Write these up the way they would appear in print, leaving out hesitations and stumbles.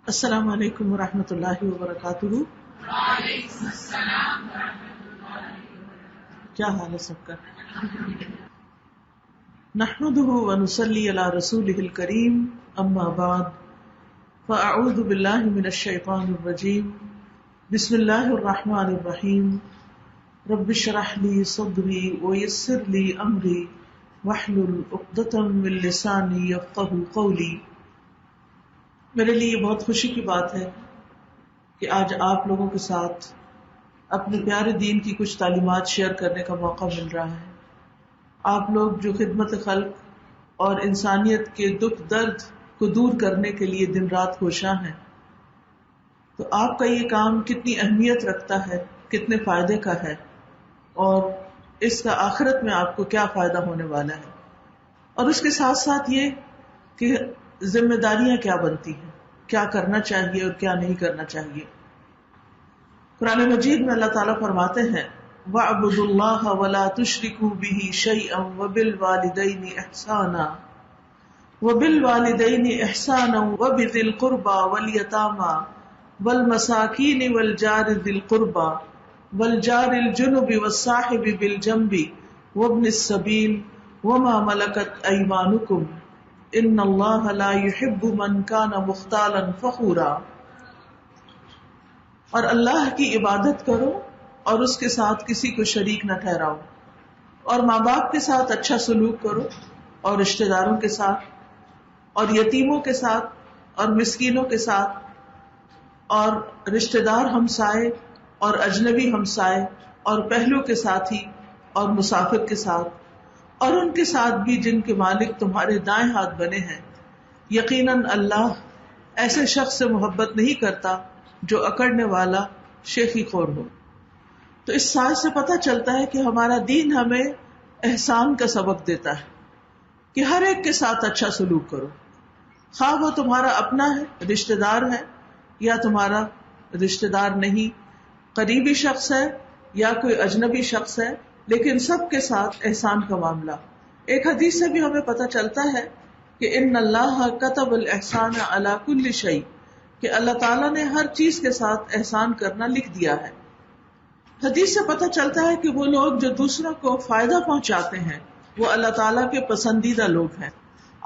السلام علیکم ورحمۃ اللہ وبرکاتہ۔ وعلیکم السلام ورحمۃ اللہ۔ کیا حال ہے سب کا؟ نحمده ونصلی علی رسولہ الکریم، اما بعد فاعوذ باللہ من الشیطان الرجیم، بسم اللہ الرحمن الرحیم، رب اشرح لی صدری ویسر لی امری واحلل عقدۃ من لسانی یفقہوا قولی۔ میرے لیے یہ بہت خوشی کی بات ہے کہ آج آپ لوگوں کے ساتھ اپنے پیارے دین کی کچھ تعلیمات شیئر کرنے کا موقع مل رہا ہے۔ آپ لوگ جو خدمت خلق اور انسانیت کے دکھ درد کو دور کرنے کے لیے دن رات کوشاں ہیں، تو آپ کا یہ کام کتنی اہمیت رکھتا ہے، کتنے فائدے کا ہے، اور اس کا آخرت میں آپ کو کیا فائدہ ہونے والا ہے، اور اس کے ساتھ ساتھ یہ کہ ذمہ داریاں کیا بنتی ہیں، کیا کرنا چاہیے اور کیا نہیں کرنا چاہیے۔ قرآن مجید میں اللہ تعالیٰ فرماتے ہیں وَاعْبُدُوا اللَّهَ وَلَا تُشْرِكُوا بِهِ شَيْئًا وَبِالْوَالِدَيْنِ إِحْسَانًا وَبِذِي الْقُرْبَى وَالْيَتَامَى وَالْمَسَاكِينِ وَالْجَارِ ذِي الْقُرْبَى وَالْجَارِ الْجُنُبِ وَالصَّاحِبِ بِالْجَنبِ وَابْنِ السَّبِيلِ وَمَا مَلَكَتْ أَيْمَانُكُمْ ان اللہ لا يحب من کان مختالا فخورا۔ اور اللہ کی عبادت کرو اور اس کے ساتھ کسی کو شریک نہ ٹھہراؤ، اور ماں باپ کے ساتھ اچھا سلوک کرو، اور رشتہ داروں کے ساتھ، اور یتیموں کے ساتھ، اور مسکینوں کے ساتھ، اور رشتہ دار ہمسائے اور اجنبی ہمسائے اور پہلو کے ساتھی اور مسافر کے ساتھ، اور ان کے ساتھ بھی جن کے مالک تمہارے دائیں ہاتھ بنے ہیں۔ یقیناً اللہ ایسے شخص سے محبت نہیں کرتا جو اکڑنے والا شیخی خور ہو۔ تو اس سال سے پتہ چلتا ہے کہ ہمارا دین ہمیں احسان کا سبق دیتا ہے کہ ہر ایک کے ساتھ اچھا سلوک کرو، خواہ وہ تمہارا اپنا ہے، رشتہ دار ہے، یا تمہارا رشتہ دار نہیں، قریبی شخص ہے یا کوئی اجنبی شخص ہے، لیکن سب کے ساتھ احسان کا معاملہ۔ ایک حدیث سے بھی ہمیں پتہ چلتا ہے کہ ان اللہ کتب الاحسان علی کل شیء، کہ اللہ تعالیٰ نے ہر چیز کے ساتھ احسان کرنا لکھ دیا ہے۔ حدیث سے پتہ چلتا ہے کہ وہ لوگ جو دوسروں کو فائدہ پہنچاتے ہیں وہ اللہ تعالیٰ کے پسندیدہ لوگ ہیں۔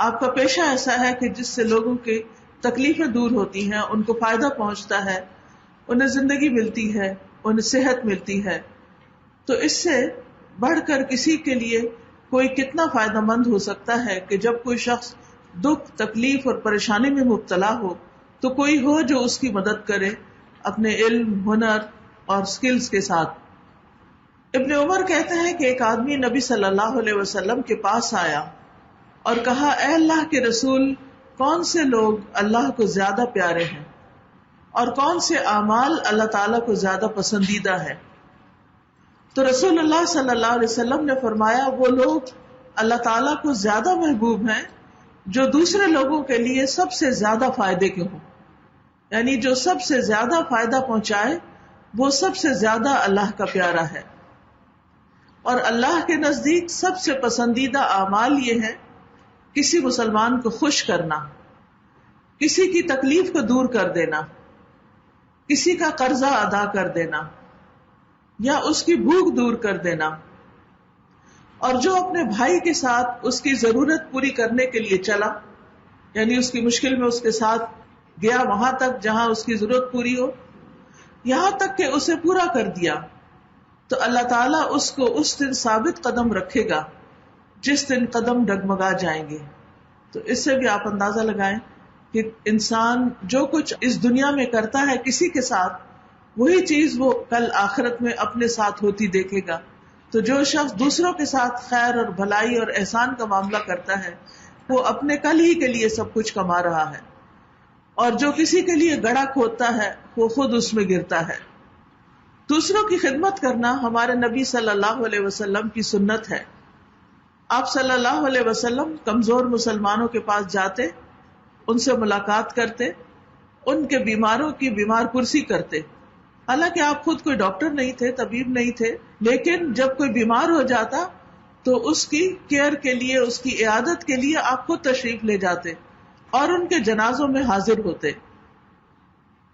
آپ کا پیشہ ایسا ہے کہ جس سے لوگوں کی تکلیفیں دور ہوتی ہیں، ان کو فائدہ پہنچتا ہے، انہیں زندگی ملتی ہے، انہیں صحت ملتی ہے، تو اس سے بڑھ کر کسی کے لیے کوئی کتنا فائدہ مند ہو سکتا ہے کہ جب کوئی شخص دکھ، تکلیف اور پریشانی میں مبتلا ہو تو کوئی ہو جو اس کی مدد کرے اپنے علم، ہنر اور سکلز کے ساتھ۔ ابن عمر کہتے ہیں کہ ایک آدمی نبی صلی اللہ علیہ وسلم کے پاس آیا اور کہا، اے اللہ کے رسول، کون سے لوگ اللہ کو زیادہ پیارے ہیں اور کون سے اعمال اللہ تعالیٰ کو زیادہ پسندیدہ ہے؟ تو رسول اللہ صلی اللہ علیہ وسلم نے فرمایا، وہ لوگ اللہ تعالیٰ کو زیادہ محبوب ہیں جو دوسرے لوگوں کے لیے سب سے زیادہ فائدے کے ہوں، یعنی جو سب سے زیادہ فائدہ پہنچائے وہ سب سے زیادہ اللہ کا پیارا ہے۔ اور اللہ کے نزدیک سب سے پسندیدہ اعمال یہ ہے کسی مسلمان کو خوش کرنا، کسی کی تکلیف کو دور کر دینا، کسی کا قرضہ ادا کر دینا یا اس کی بھوک دور کر دینا، اور جو اپنے بھائی کے ساتھ اس کی ضرورت پوری کرنے کے لیے چلا، یعنی اس کی مشکل میں اس کے ساتھ گیا وہاں تک جہاں اس کی ضرورت پوری ہو، یہاں تک کہ اسے پورا کر دیا، تو اللہ تعالیٰ اس کو اس دن ثابت قدم رکھے گا جس دن قدم ڈگمگا جائیں گے۔ تو اس سے بھی آپ اندازہ لگائیں کہ انسان جو کچھ اس دنیا میں کرتا ہے کسی کے ساتھ، وہی چیز وہ کل آخرت میں اپنے ساتھ ہوتی دیکھے گا۔ تو جو شخص دوسروں کے ساتھ خیر اور بھلائی اور احسان کا معاملہ کرتا ہے وہ اپنے کل ہی کے لیے سب کچھ کما رہا ہے، اور جو کسی کے لیے گڑھا کھودتا ہے وہ خود اس میں گرتا ہے۔ دوسروں کی خدمت کرنا ہمارے نبی صلی اللہ علیہ وسلم کی سنت ہے۔ آپ صلی اللہ علیہ وسلم کمزور مسلمانوں کے پاس جاتے، ان سے ملاقات کرتے، ان کے بیماروں کی بیمار پرسی کرتے۔ حالانکہ آپ خود کوئی ڈاکٹر نہیں تھے، طبیب نہیں تھے، لیکن جب کوئی بیمار ہو جاتا تو اس کی کیئر کے لیے، اس کی عیادت کے لیے آپ خود تشریف لے جاتے اور ان کے جنازوں میں حاضر ہوتے۔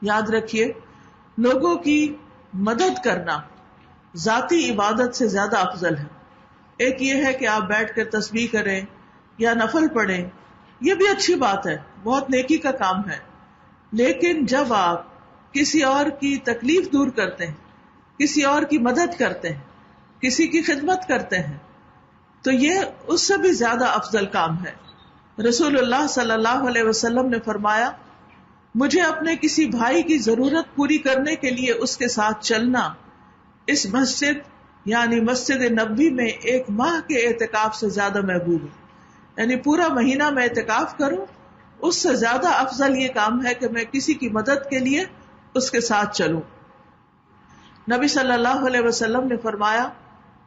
یاد رکھیے لوگوں کی مدد کرنا ذاتی عبادت سے زیادہ افضل ہے. ایک یہ ہے کہ آپ بیٹھ کر تسبیح کریں یا نفل پڑھیں، یہ بھی اچھی بات ہے، بہت نیکی کا کام ہے. لیکن جب آپ کسی اور کی تکلیف دور کرتے ہیں، کسی اور کی مدد کرتے ہیں، کسی کی خدمت کرتے ہیں، تو یہ اس سے بھی زیادہ افضل کام ہے. رسول اللہ صلی اللہ علیہ وسلم نے فرمایا، مجھے اپنے کسی بھائی کی ضرورت پوری کرنے کے لیے اس کے ساتھ چلنا اس مسجد یعنی مسجد نبوی میں 1 ماہ کے اعتکاف سے زیادہ محبوب ہے. یعنی پورا مہینہ میں اعتکاف کروں، اس سے زیادہ افضل یہ کام ہے کہ میں کسی کی مدد کے لیے اس کے ساتھ چلوں. نبی صلی اللہ علیہ وسلم نے فرمایا،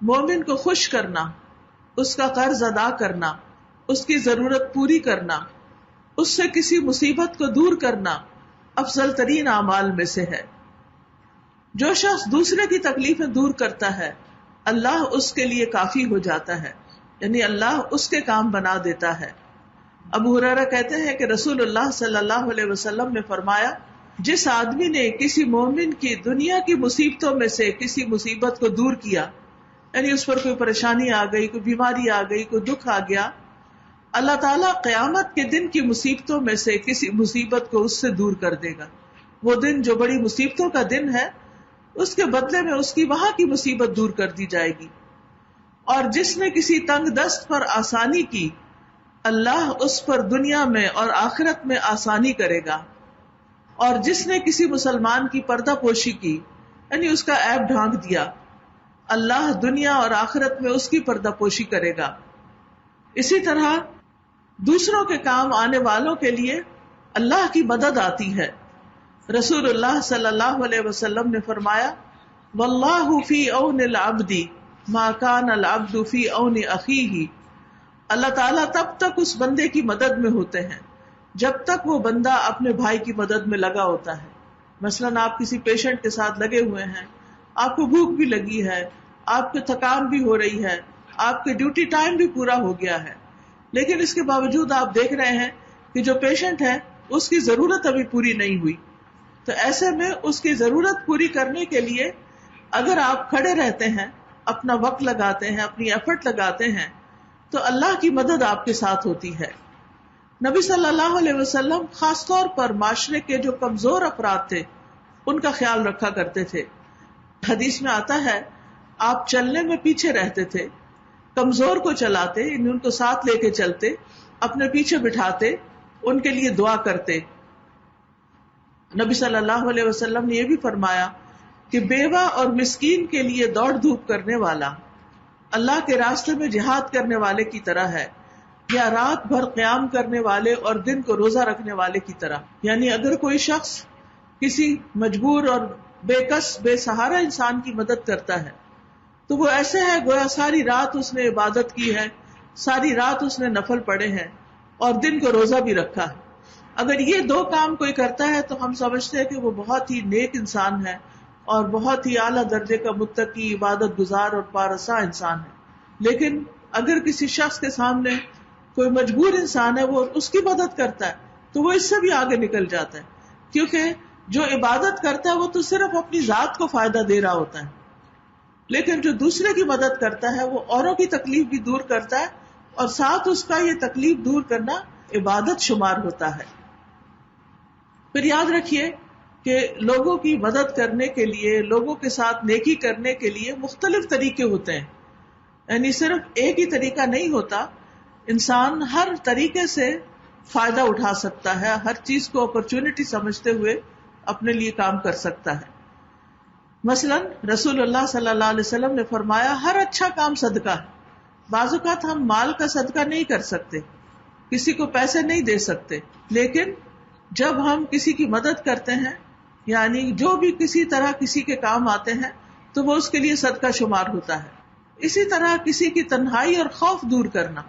مومن کو خوش کرنا، اس کا قرض ادا کرنا، اس کی ضرورت پوری کرنا، اس سے کسی مصیبت کو دور کرنا افضل ترین اعمال میں سے ہے. جو شخص دوسرے کی تکلیفیں دور کرتا ہے اللہ اس کے لیے کافی ہو جاتا ہے، یعنی اللہ اس کے کام بنا دیتا ہے. ابو ہریرہ کہتے ہیں کہ رسول اللہ صلی اللہ علیہ وسلم نے فرمایا، جس آدمی نے کسی مومن کی دنیا کی مصیبتوں میں سے کسی مصیبت کو دور کیا، یعنی اس پر کوئی پریشانی آ گئی، کوئی بیماری آ گئی، کوئی دکھ آ گیا، اللہ تعالیٰ قیامت کے دن کی مصیبتوں میں سے کسی مصیبت کو اس سے دور کر دے گا. وہ دن جو بڑی مصیبتوں کا دن ہے، اس کے بدلے میں اس کی وہاں کی مصیبت دور کر دی جائے گی. اور جس نے کسی تنگ دست پر آسانی کی، اللہ اس پر دنیا میں اور آخرت میں آسانی کرے گا. اور جس نے کسی مسلمان کی پردہ پوشی کی، یعنی اس کا عیب ڈھانک دیا، اللہ دنیا اور آخرت میں اس کی پردہ پوشی کرے گا. اسی طرح دوسروں کے کام آنے والوں کے لیے اللہ کی مدد آتی ہے. رسول اللہ صلی اللہ علیہ وسلم نے فرمایا، واللہ فی عون العبد ما کان العبد فی عون اخیہ. اللہ تعالیٰ تب تک اس بندے کی مدد میں ہوتے ہیں جب تک وہ بندہ اپنے بھائی کی مدد میں لگا ہوتا ہے. مثلاً آپ کسی پیشنٹ کے ساتھ لگے ہوئے ہیں، آپ کو بھوک بھی لگی ہے، آپ کو تھکان بھی ہو رہی ہے، آپ کے ڈیوٹی ٹائم بھی پورا ہو گیا ہے، لیکن اس کے باوجود آپ دیکھ رہے ہیں کہ جو پیشنٹ ہے اس کی ضرورت ابھی پوری نہیں ہوئی. تو ایسے میں اس کی ضرورت پوری کرنے کے لیے اگر آپ کھڑے رہتے ہیں، اپنا وقت لگاتے ہیں، اپنی ایفرٹ لگاتے ہیں، تو اللہ کی مدد آپ کے ساتھ ہوتی ہے. نبی صلی اللہ علیہ وسلم خاص طور پر معاشرے کے جو کمزور افراد تھے ان کا خیال رکھا کرتے تھے. حدیث میں آتا ہے آپ چلنے میں پیچھے رہتے تھے، کمزور کو چلاتے، ان کو ساتھ لے کے چلتے، اپنے پیچھے بٹھاتے، ان کے لیے دعا کرتے. نبی صلی اللہ علیہ وسلم نے یہ بھی فرمایا کہ بیوہ اور مسکین کے لیے دوڑ دھوپ کرنے والا اللہ کے راستے میں جہاد کرنے والے کی طرح ہے، یا رات بھر قیام کرنے والے اور دن کو روزہ رکھنے والے کی طرح. یعنی اگر کوئی شخص کسی مجبور اور بے کس بے سہارا انسان کی مدد کرتا ہے تو وہ ایسے ہے گویا ساری رات اس نے عبادت کی ہے، ساری رات اس نے نفل پڑھے ہیں اور دن کو روزہ بھی رکھا ہے. اگر یہ 2 کام کوئی کرتا ہے تو ہم سمجھتے ہیں کہ وہ بہت ہی نیک انسان ہے اور بہت ہی اعلیٰ درجے کا متقی، عبادت گزار اور پارسا انسان ہے. لیکن اگر کسی شخص کے سامنے کوئی مجبور انسان ہے، وہ اس کی مدد کرتا ہے تو وہ اس سے بھی آگے نکل جاتا ہے، کیونکہ جو عبادت کرتا ہے وہ تو صرف اپنی ذات کو فائدہ دے رہا ہوتا ہے، لیکن جو دوسرے کی مدد کرتا ہے وہ اوروں کی تکلیف بھی دور کرتا ہے اور ساتھ اس کا یہ تکلیف دور کرنا عبادت شمار ہوتا ہے. پھر یاد رکھیے کہ لوگوں کی مدد کرنے کے لیے، لوگوں کے ساتھ نیکی کرنے کے لیے مختلف طریقے ہوتے ہیں، یعنی صرف ایک ہی طریقہ نہیں ہوتا. انسان ہر طریقے سے فائدہ اٹھا سکتا ہے، ہر چیز کو اپرچونٹی سمجھتے ہوئے اپنے لیے کام کر سکتا ہے. مثلا رسول اللہ صلی اللہ علیہ وسلم نے فرمایا ہر اچھا کام صدقہ ہے. بعض اوقات ہم مال کا صدقہ نہیں کر سکتے، کسی کو پیسے نہیں دے سکتے، لیکن جب ہم کسی کی مدد کرتے ہیں، یعنی جو بھی کسی طرح کسی کے کام آتے ہیں، تو وہ اس کے لیے صدقہ شمار ہوتا ہے. اسی طرح کسی کی تنہائی اور خوف دور کرنا.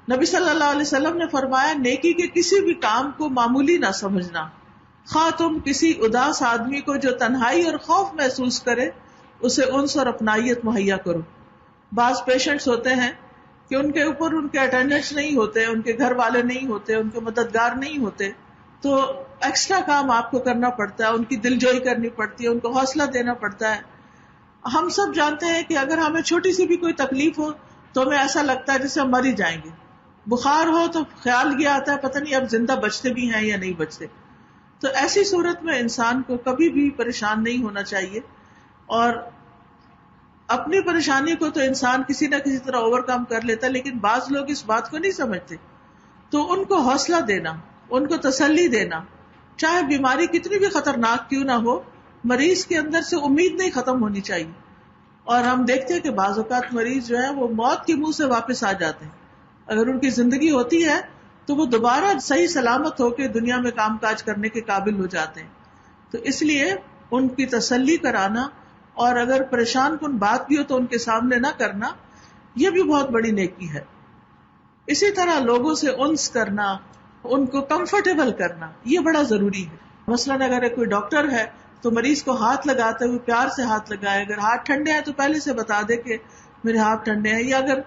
نبی صلی اللہ علیہ وسلم نے فرمایا نیکی کے کسی بھی کام کو معمولی نہ سمجھنا. خواہ تم کسی اداس آدمی کو جو تنہائی اور خوف محسوس کرے اسے انس اور اپنائیت مہیا کرو. بعض پیشنٹس ہوتے ہیں کہ ان کے اوپر ان کے اٹینڈنٹس نہیں ہوتے، ان کے گھر والے نہیں ہوتے، ان کے مددگار نہیں ہوتے، تو ایکسٹرا کام آپ کو کرنا پڑتا ہے، ان کی دل جوئی کرنی پڑتی ہے، ان کو حوصلہ دینا پڑتا ہے. ہم سب جانتے ہیں کہ اگر ہمیں چھوٹی سی بھی کوئی تکلیف ہو تو ہمیں ایسا لگتا ہے جیسے ہم مر ہی جائیں گے. بخار ہو تو خیال یہ آتا ہے پتہ نہیں اب زندہ بچتے بھی ہیں یا نہیں بچتے. تو ایسی صورت میں انسان کو کبھی بھی پریشان نہیں ہونا چاہیے، اور اپنی پریشانی کو تو انسان کسی نہ کسی طرح اوور کم کر لیتا ہے، لیکن بعض لوگ اس بات کو نہیں سمجھتے. تو ان کو حوصلہ دینا، ان کو تسلی دینا، چاہے بیماری کتنی بھی خطرناک کیوں نہ ہو، مریض کے اندر سے امید نہیں ختم ہونی چاہیے. اور ہم دیکھتے ہیں کہ بعض اوقات مریض جو ہے وہ موت کے منہ سے واپس آ جاتے ہیں. اگر ان کی زندگی ہوتی ہے تو وہ دوبارہ صحیح سلامت ہو کے دنیا میں کام کاج کرنے کے قابل ہو جاتے ہیں. تو اس لیے ان کی تسلی کرانا، اور اگر پریشان کن بات بھی ہو تو ان کے سامنے نہ کرنا، یہ بھی بہت بڑی نیکی ہے. اسی طرح لوگوں سے انس کرنا، ان کو کمفرٹیبل کرنا، یہ بڑا ضروری ہے. مثلاً اگر کوئی ڈاکٹر ہے تو مریض کو ہاتھ لگاتے ہوئے پیار سے ہاتھ لگائے. اگر ہاتھ ٹھنڈے ہیں تو پہلے سے بتا دے کہ میرے ہاتھ ٹھنڈے ہیں. یا اگر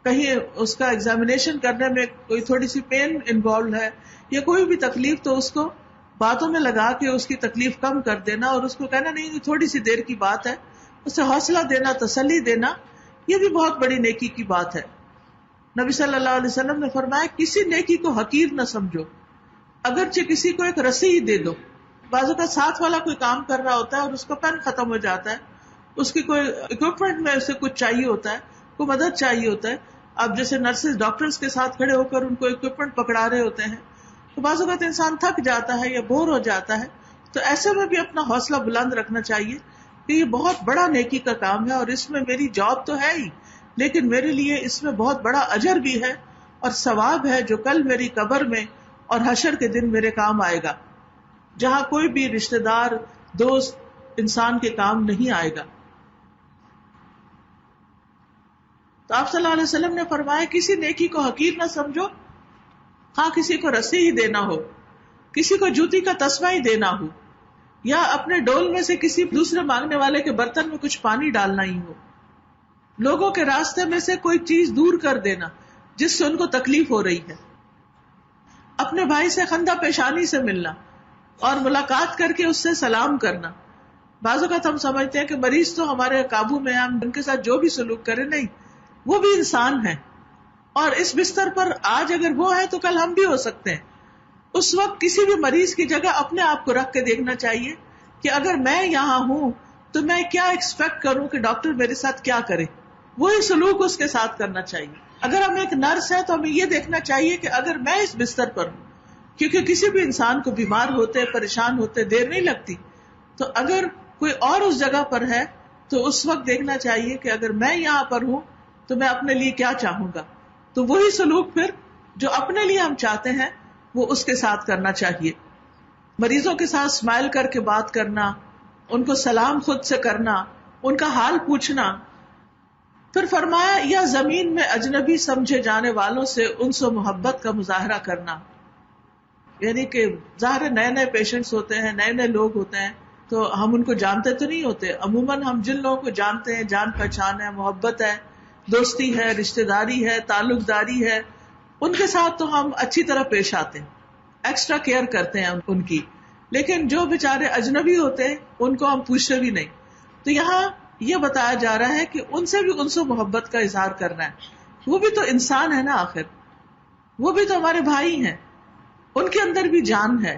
کہیں اس کا ایگزامینیشن کرنے میں کوئی تھوڑی سی پین انوالوڈ ہے یا کوئی بھی تکلیف، تو اس کو باتوں میں لگا کے اس کی تکلیف کم کر دینا، اور اس کو کہنا نہیں تھوڑی سی دیر کی بات ہے، اسے حوصلہ دینا، تسلی دینا، یہ بھی بہت بڑی نیکی کی بات ہے. نبی صلی اللہ علیہ وسلم نے فرمایا کسی نیکی کو حقیر نہ سمجھو، اگرچہ کسی کو ایک رسی ہی دے دو. بعض اوقات ساتھ والا کوئی کام کر رہا ہوتا ہے اور اس کا پین ختم ہو جاتا ہے، اس کی کوئی اکوپمنٹ میں اسے کچھ چاہیے ہوتا ہے، کوئی مدد چاہیے ہوتا ہے. اب جیسے نرسز ڈاکٹرز کے ساتھ کھڑے ہو کر ان کو اکوپمنٹ پکڑا رہے ہوتے ہیں، تو بعض اوقات انسان تھک جاتا ہے یا بور ہو جاتا ہے. تو ایسے میں بھی اپنا حوصلہ بلند رکھنا چاہیے کہ یہ بہت بڑا نیکی کا کام ہے، اور اس میں میری جاب تو ہے ہی، لیکن میرے لیے اس میں بہت بڑا اجر بھی ہے اور ثواب ہے جو کل میری قبر میں اور حشر کے دن میرے کام آئے گا، جہاں کوئی بھی رشتہ دار، دوست انسان کے کام نہیں آئے گا. تو آپ صلی اللہ علیہ وسلم نے فرمایا کسی نیکی کو حقیر نہ سمجھو، ہاں کسی کو رسی ہی دینا ہو، کسی کو جوتی کا تسمہ ہی دینا ہو، یا اپنے ڈول میں سے کسی دوسرے مانگنے والے کے برتن میں کچھ پانی ڈالنا ہی ہو، لوگوں کے راستے میں سے کوئی چیز دور کر دینا جس سے ان کو تکلیف ہو رہی ہے، اپنے بھائی سے خندہ پیشانی سے ملنا اور ملاقات کر کے اس سے سلام کرنا. بعض اوقات ہم سمجھتے ہیں کہ مریض تو ہمارے قابو میں، ہم ان کے ساتھ جو بھی سلوک کریں، نہیں، وہ بھی انسان ہے، اور اس بستر پر آج اگر وہ ہے تو کل ہم بھی ہو سکتے ہیں. اس وقت کسی بھی مریض کی جگہ اپنے آپ کو رکھ کے دیکھنا چاہیے کہ اگر میں یہاں ہوں تو میں کیا ایکسپیکٹ کروں کہ ڈاکٹر میرے ساتھ کیا کرے، وہی سلوک اس کے ساتھ کرنا چاہیے. اگر ہم ایک نرس ہے تو ہمیں یہ دیکھنا چاہیے کہ اگر میں اس بستر پر ہوں، کیونکہ کسی بھی انسان کو بیمار ہوتے، پریشان ہوتے دیر نہیں لگتی، تو اگر کوئی اور اس جگہ پر ہے تو اس وقت دیکھنا چاہیے کہ اگر میں یہاں پر ہوں تو میں اپنے لیے کیا چاہوں گا. تو وہی سلوک پھر جو اپنے لیے ہم چاہتے ہیں وہ اس کے ساتھ کرنا چاہیے. مریضوں کے ساتھ اسمائل کر کے بات کرنا، ان کو سلام خود سے کرنا، ان کا حال پوچھنا. پھر فرمایا یا زمین میں اجنبی سمجھے جانے والوں سے انس و محبت کا مظاہرہ کرنا. یعنی کہ ظاہر نئے نئے پیشنٹس ہوتے ہیں، نئے نئے لوگ ہوتے ہیں، تو ہم ان کو جانتے تو نہیں ہوتے. عموماً ہم جن لوگوں کو جانتے ہیں، جان پہچان ہے، محبت ہے، دوستی ہے، رشتہ داری ہے، تعلق داری ہے، ان کے ساتھ تو ہم اچھی طرح پیش آتے ہیں، ایکسٹرا کیئر کرتے ہیں ان کی. لیکن جو بیچارے اجنبی ہوتے ہیں ان کو ہم پوچھتے بھی نہیں. تو یہاں یہ بتایا جا رہا ہے کہ ان سے بھی انس و محبت کا اظہار کرنا ہے. وہ بھی تو انسان ہے نا، آخر وہ بھی تو ہمارے بھائی ہیں، ان کے اندر بھی جان ہے،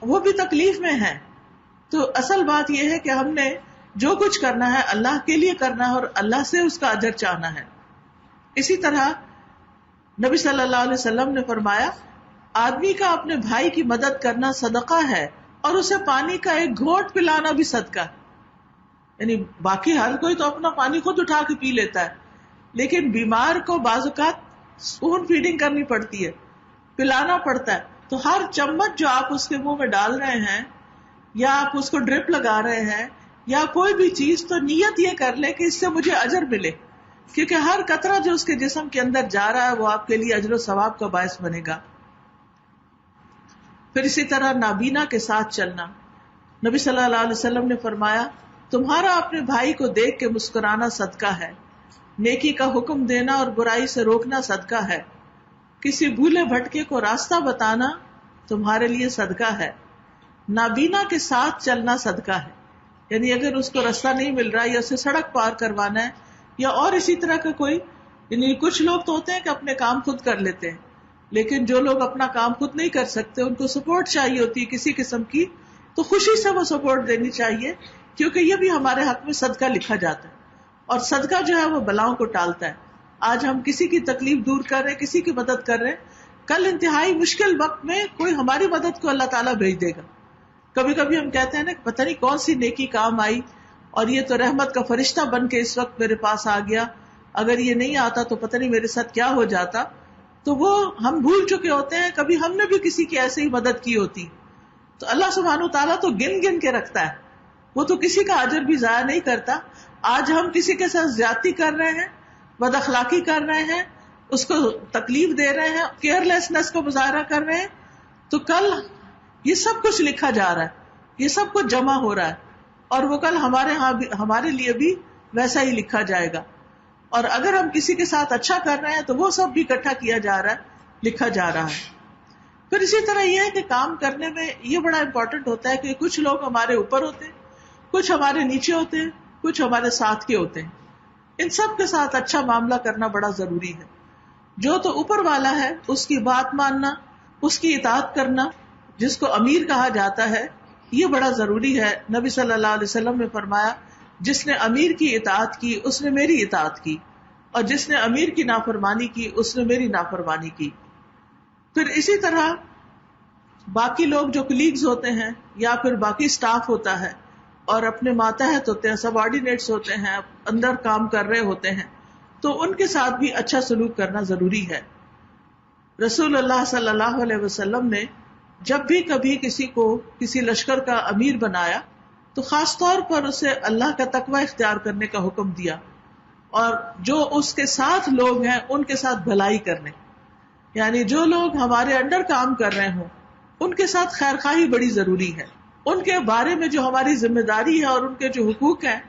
وہ بھی تکلیف میں ہے. تو اصل بات یہ ہے کہ ہم نے جو کچھ کرنا ہے اللہ کے لیے کرنا ہے اور اللہ سے اس کا اجر چاہنا ہے. اسی طرح نبی صلی اللہ علیہ وسلم نے فرمایا آدمی کا اپنے بھائی کی مدد کرنا صدقہ ہے، اور اسے پانی کا ایک گھونٹ پلانا بھی صدقہ. یعنی باقی ہر کوئی تو اپنا پانی خود اٹھا کے پی لیتا ہے، لیکن بیمار کو بعض اوقات اسپون فیڈنگ کرنی پڑتی ہے، پلانا پڑتا ہے. تو ہر چمچ جو آپ اس کے منہ میں ڈال رہے ہیں، یا آپ اس کو ڈرپ لگا رہے ہیں، یا کوئی بھی چیز، تو نیت یہ کر لے کہ اس سے مجھے اجر ملے، کیونکہ ہر قطرہ جو اس کے جسم کے اندر جا رہا ہے وہ آپ کے لیے اجر و ثواب کا باعث بنے گا. پھر اسی طرح نابینا کے ساتھ چلنا. نبی صلی اللہ علیہ وسلم نے فرمایا تمہارا اپنے بھائی کو دیکھ کے مسکرانا صدقہ ہے، نیکی کا حکم دینا اور برائی سے روکنا صدقہ ہے، کسی بھولے بھٹکے کو راستہ بتانا تمہارے لیے صدقہ ہے. نابینا کے ساتھ چلنا صدقہ ہے. یعنی اگر اس کو راستہ نہیں مل رہا یا اسے سڑک پار کروانا ہے یا اور اسی طرح کا کوئی، یعنی کچھ لوگ تو ہوتے ہیں کہ اپنے کام خود کر لیتے ہیں، لیکن جو لوگ اپنا کام خود نہیں کر سکتے ان کو سپورٹ چاہیے ہوتی ہے کسی قسم کی، تو خوشی سے وہ سپورٹ دینی چاہیے، کیونکہ یہ بھی ہمارے حق میں صدقہ لکھا جاتا ہے. اور صدقہ جو ہے وہ بلاؤں کو ٹالتا ہے. آج ہم کسی کی تکلیف دور کر رہے ہیں، کسی کی مدد کر رہے ہیں، کل انتہائی مشکل وقت میں کوئی ہماری مدد کو اللہ تعالیٰ بھیج دے گا. کبھی کبھی ہم کہتے ہیں نا پتہ نہیں کون سی نیکی کام آئی اور یہ تو رحمت کا فرشتہ بن کے اس وقت میرے پاس آ گیا، اگر یہ نہیں آتا تو پتہ نہیں میرے ساتھ کیا ہو جاتا. تو وہ ہم بھول چکے ہوتے ہیں کبھی ہم نے بھی کسی کی ایسے ہی مدد کی ہوتی. تو اللہ سبحانہ وتعالیٰ تو گن گن کے رکھتا ہے، وہ تو کسی کا اجر بھی ضائع نہیں کرتا. آج ہم کسی کے ساتھ زیادتی کر رہے ہیں، بد اخلاقی کر رہے ہیں، اس کو تکلیف دے رہے ہیں، کیئر لیسنس کو مظاہرہ کر رہے ہیں، تو کل یہ سب کچھ لکھا جا رہا ہے، یہ سب کچھ جمع ہو رہا ہے، اور وہ کل ہمارے لیے بھی ویسا ہی لکھا جائے گا. اور اگر ہم کسی کے ساتھ اچھا کر رہے ہیں تو وہ سب بھی اکٹھا کیا جا رہا ہے، لکھا جا رہا ہے. پھر اسی طرح یہ ہے کہ کام کرنے میں یہ بڑا امپورٹنٹ ہوتا ہے کہ کچھ لوگ ہمارے اوپر ہوتے ہیں، کچھ ہمارے نیچے ہوتے ہیں، کچھ ہمارے ساتھ کے ہوتے ہیں. ان سب کے ساتھ اچھا معاملہ کرنا بڑا ضروری ہے. جو تو اوپر والا ہے اس کی بات ماننا، اس کی اطاعت کرنا، جس کو امیر کہا جاتا ہے، یہ بڑا ضروری ہے. نبی صلی اللہ علیہ وسلم نے فرمایا جس نے امیر کی اطاعت کی اس نے میری اطاعت کی، اور جس نے امیر کی نافرمانی کی اس نے میری نافرمانی کی. پھر اسی طرح باقی لوگ جو کلیگز ہوتے ہیں یا پھر باقی سٹاف ہوتا ہے اور اپنے ماتحت ہوتے ہیں، سب آرڈینیٹس ہوتے ہیں، اندر کام کر رہے ہوتے ہیں، تو ان کے ساتھ بھی اچھا سلوک کرنا ضروری ہے. رسول اللہ صلی اللہ علیہ وسلم نے جب بھی کبھی کسی کو کسی لشکر کا امیر بنایا تو خاص طور پر اسے اللہ کا تقوی اختیار کرنے کا حکم دیا، اور جو اس کے ساتھ لوگ ہیں ان کے ساتھ بھلائی کرنے، یعنی جو لوگ ہمارے انڈر کام کر رہے ہوں ان کے ساتھ خیر خواہی بڑی ضروری ہے. ان کے بارے میں جو ہماری ذمہ داری ہے اور ان کے جو حقوق ہیں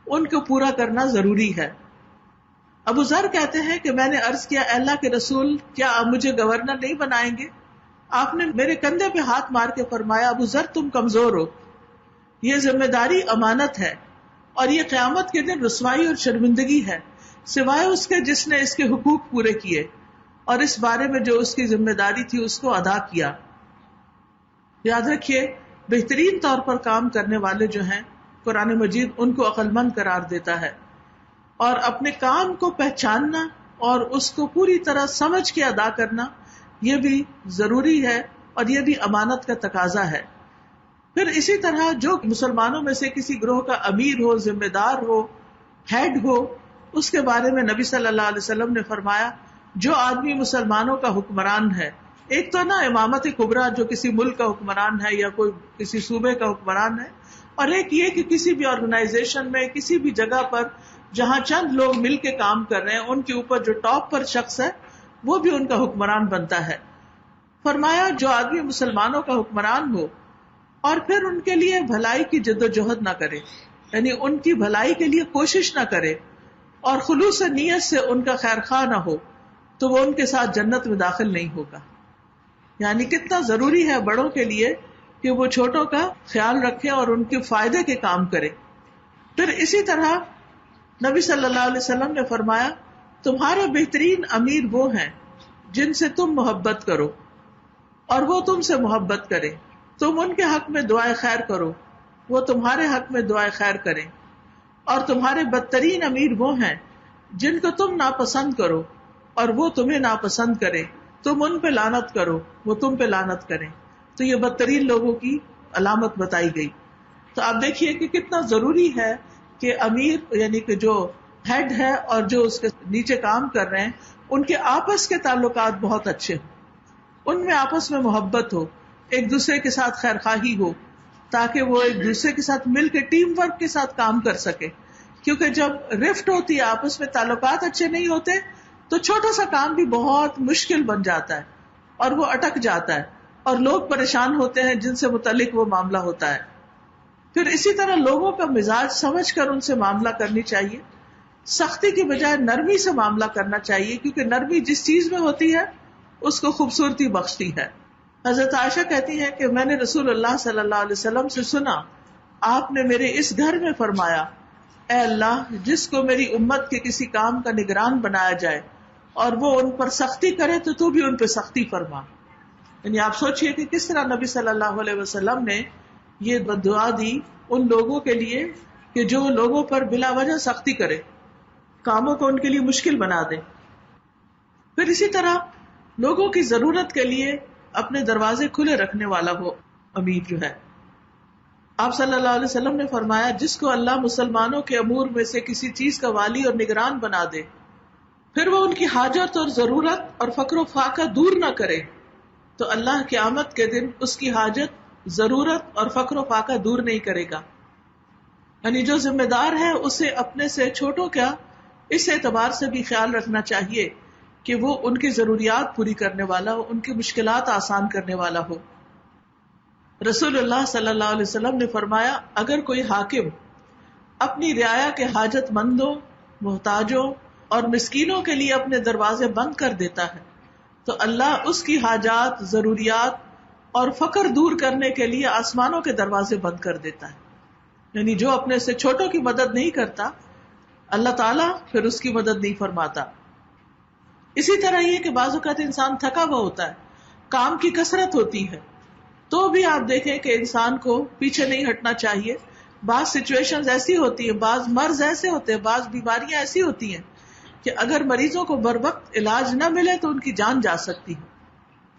ان کو پورا کرنا ضروری ہے. ابو ذر کہتے ہیں کہ میں نے عرض کیا اے اللہ کے رسول، کیا آپ مجھے گورنر نہیں بنائیں گے؟ آپ نے میرے کندھے پہ ہاتھ مار کے فرمایا ابو ذر تم کمزور ہو، یہ ذمہ داری امانت ہے، اور یہ قیامت کے دن رسوائی اور شرمندگی ہے سوائے اس کے جس نے اس کے حقوق پورے کیے اور اس بارے میں جو اس کی ذمہ داری تھی اس کو ادا کیا. یاد رکھیے بہترین طور پر کام کرنے والے جو ہیں قرآن مجید ان کو عقل مند قرار دیتا ہے، اور اپنے کام کو پہچاننا اور اس کو پوری طرح سمجھ کے ادا کرنا یہ بھی ضروری ہے، اور یہ بھی امانت کا تقاضا ہے. پھر اسی طرح جو مسلمانوں میں سے کسی گروہ کا امیر ہو، ذمہ دار ہو، ہیڈ ہو، اس کے بارے میں نبی صلی اللہ علیہ وسلم نے فرمایا جو آدمی مسلمانوں کا حکمران ہے، ایک تو نا امامت کبریٰ جو کسی ملک کا حکمران ہے یا کوئی کسی صوبے کا حکمران ہے، اور ایک یہ کہ کسی بھی آرگنائزیشن میں کسی بھی جگہ پر جہاں چند لوگ مل کے کام کر رہے ہیں ان کے اوپر جو ٹاپ پر شخص ہے وہ بھی ان کا حکمران بنتا ہے. فرمایا جو آدمی مسلمانوں کا حکمران ہو اور پھر ان کے لیے بھلائی کی جد و جہد نہ کرے، یعنی ان کی بھلائی کے لیے کوشش نہ کرے اور خلوص نیت سے ان کا خیر خواہ نہ ہو، تو وہ ان کے ساتھ جنت میں داخل نہیں ہوگا. یعنی کتنا ضروری ہے بڑوں کے لیے کہ وہ چھوٹوں کا خیال رکھے اور ان کے فائدے کے کام کرے. پھر اسی طرح نبی صلی اللہ علیہ وسلم نے فرمایا تمہارے بہترین امیر وہ ہیں جن سے تم محبت کرو اور وہ تم سے محبت کرے. تم ان کے حق میں دعائے خیر کرو، وہ تمہارے حق میں دعائے خیر کریں. اور تمہارے بدترین امیر وہ ہیں جن کو تم ناپسند کرو اور وہ تمہیں ناپسند کرے. تم ان پہ لعنت کرو، وہ تم پہ لعنت کریں. تو یہ بدترین لوگوں کی علامت بتائی گئی. تو آپ دیکھیے کہ کتنا ضروری ہے کہ امیر یعنی کہ جو ہیڈ ہے اور جو اس کے نیچے کام کر رہے ہیں ان کے آپس کے تعلقات بہت اچھے ہوں، ان میں آپس میں محبت ہو، ایک دوسرے کے ساتھ خیر خواہی ہو، تاکہ وہ ایک دوسرے کے ساتھ مل کے ٹیم ورک کے ساتھ کام کر سکے. کیونکہ جب رفٹ ہوتی ہے، آپس میں تعلقات اچھے نہیں ہوتے تو چھوٹا سا کام بھی بہت مشکل بن جاتا ہے اور وہ اٹک جاتا ہے اور لوگ پریشان ہوتے ہیں جن سے متعلق وہ معاملہ ہوتا ہے. پھر اسی طرح لوگوں کا مزاج سمجھ کر ان سے معاملہ کرنی چاہیے. سختی کی بجائے نرمی سے معاملہ کرنا چاہیے، کیونکہ نرمی جس چیز میں ہوتی ہے اس کو خوبصورتی بخشتی ہے. حضرت عائشہ کہتی ہیں کہ میں نے رسول اللہ صلی اللہ علیہ وسلم سے سنا، آپ نے میرے اس گھر میں فرمایا، اے اللہ، جس کو میری امت کے کسی کام کا نگران بنایا جائے اور وہ ان پر سختی کرے تو بھی ان پہ سختی فرما. یعنی آپ سوچئے کہ کس طرح نبی صلی اللہ علیہ وسلم نے یہ بدعا دی ان لوگوں کے لیے کہ جو لوگوں پر بلا وجہ سختی کرے، کاموں کو ان کے لیے مشکل بنا دے. پھر اسی طرح لوگوں کی ضرورت کے لیے اپنے دروازے کھلے رکھنے والا ہو امیر جو ہے. آپ صلی اللہ علیہ وسلم نے فرمایا، جس کو اللہ مسلمانوں کے امور میں سے کسی چیز کا والی اور نگران بنا دے، پھر وہ ان کی حاجت اور ضرورت اور فقر و فاقہ دور نہ کرے، تو اللہ قیامت کے دن اس کی حاجت، ضرورت اور فقر و فاقہ دور نہیں کرے گا. یعنی جو ذمہ دار ہے اسے اپنے سے چھوٹوں کا اس اعتبار سے بھی خیال رکھنا چاہیے کہ وہ ان کی ضروریات پوری کرنے والا ہو، ان کی مشکلات آسان کرنے والا ہو. رسول اللہ صلی اللہ علیہ وسلم نے فرمایا، اگر کوئی حاکم اپنی رعایا کے حاجت مندوں، محتاجوں اور مسکینوں کے لیے اپنے دروازے بند کر دیتا ہے تو اللہ اس کی حاجات، ضروریات اور فقر دور کرنے کے لیے آسمانوں کے دروازے بند کر دیتا ہے. یعنی جو اپنے سے چھوٹوں کی مدد نہیں کرتا، اللہ تعالیٰ پھر اس کی مدد نہیں فرماتا. اسی طرح یہ کہ بعض اوقات انسان تھکا ہوا ہوتا ہے، کام کی کثرت ہوتی ہے، تو بھی آپ دیکھیں کہ انسان کو پیچھے نہیں ہٹنا چاہیے. بعض سچویشنز ایسی ہوتی ہیں، بعض مرض ایسے ہوتے ہیں، بعض بیماریاں ایسی ہوتی ہیں کہ اگر مریضوں کو بر وقت علاج نہ ملے تو ان کی جان جا سکتی ہے.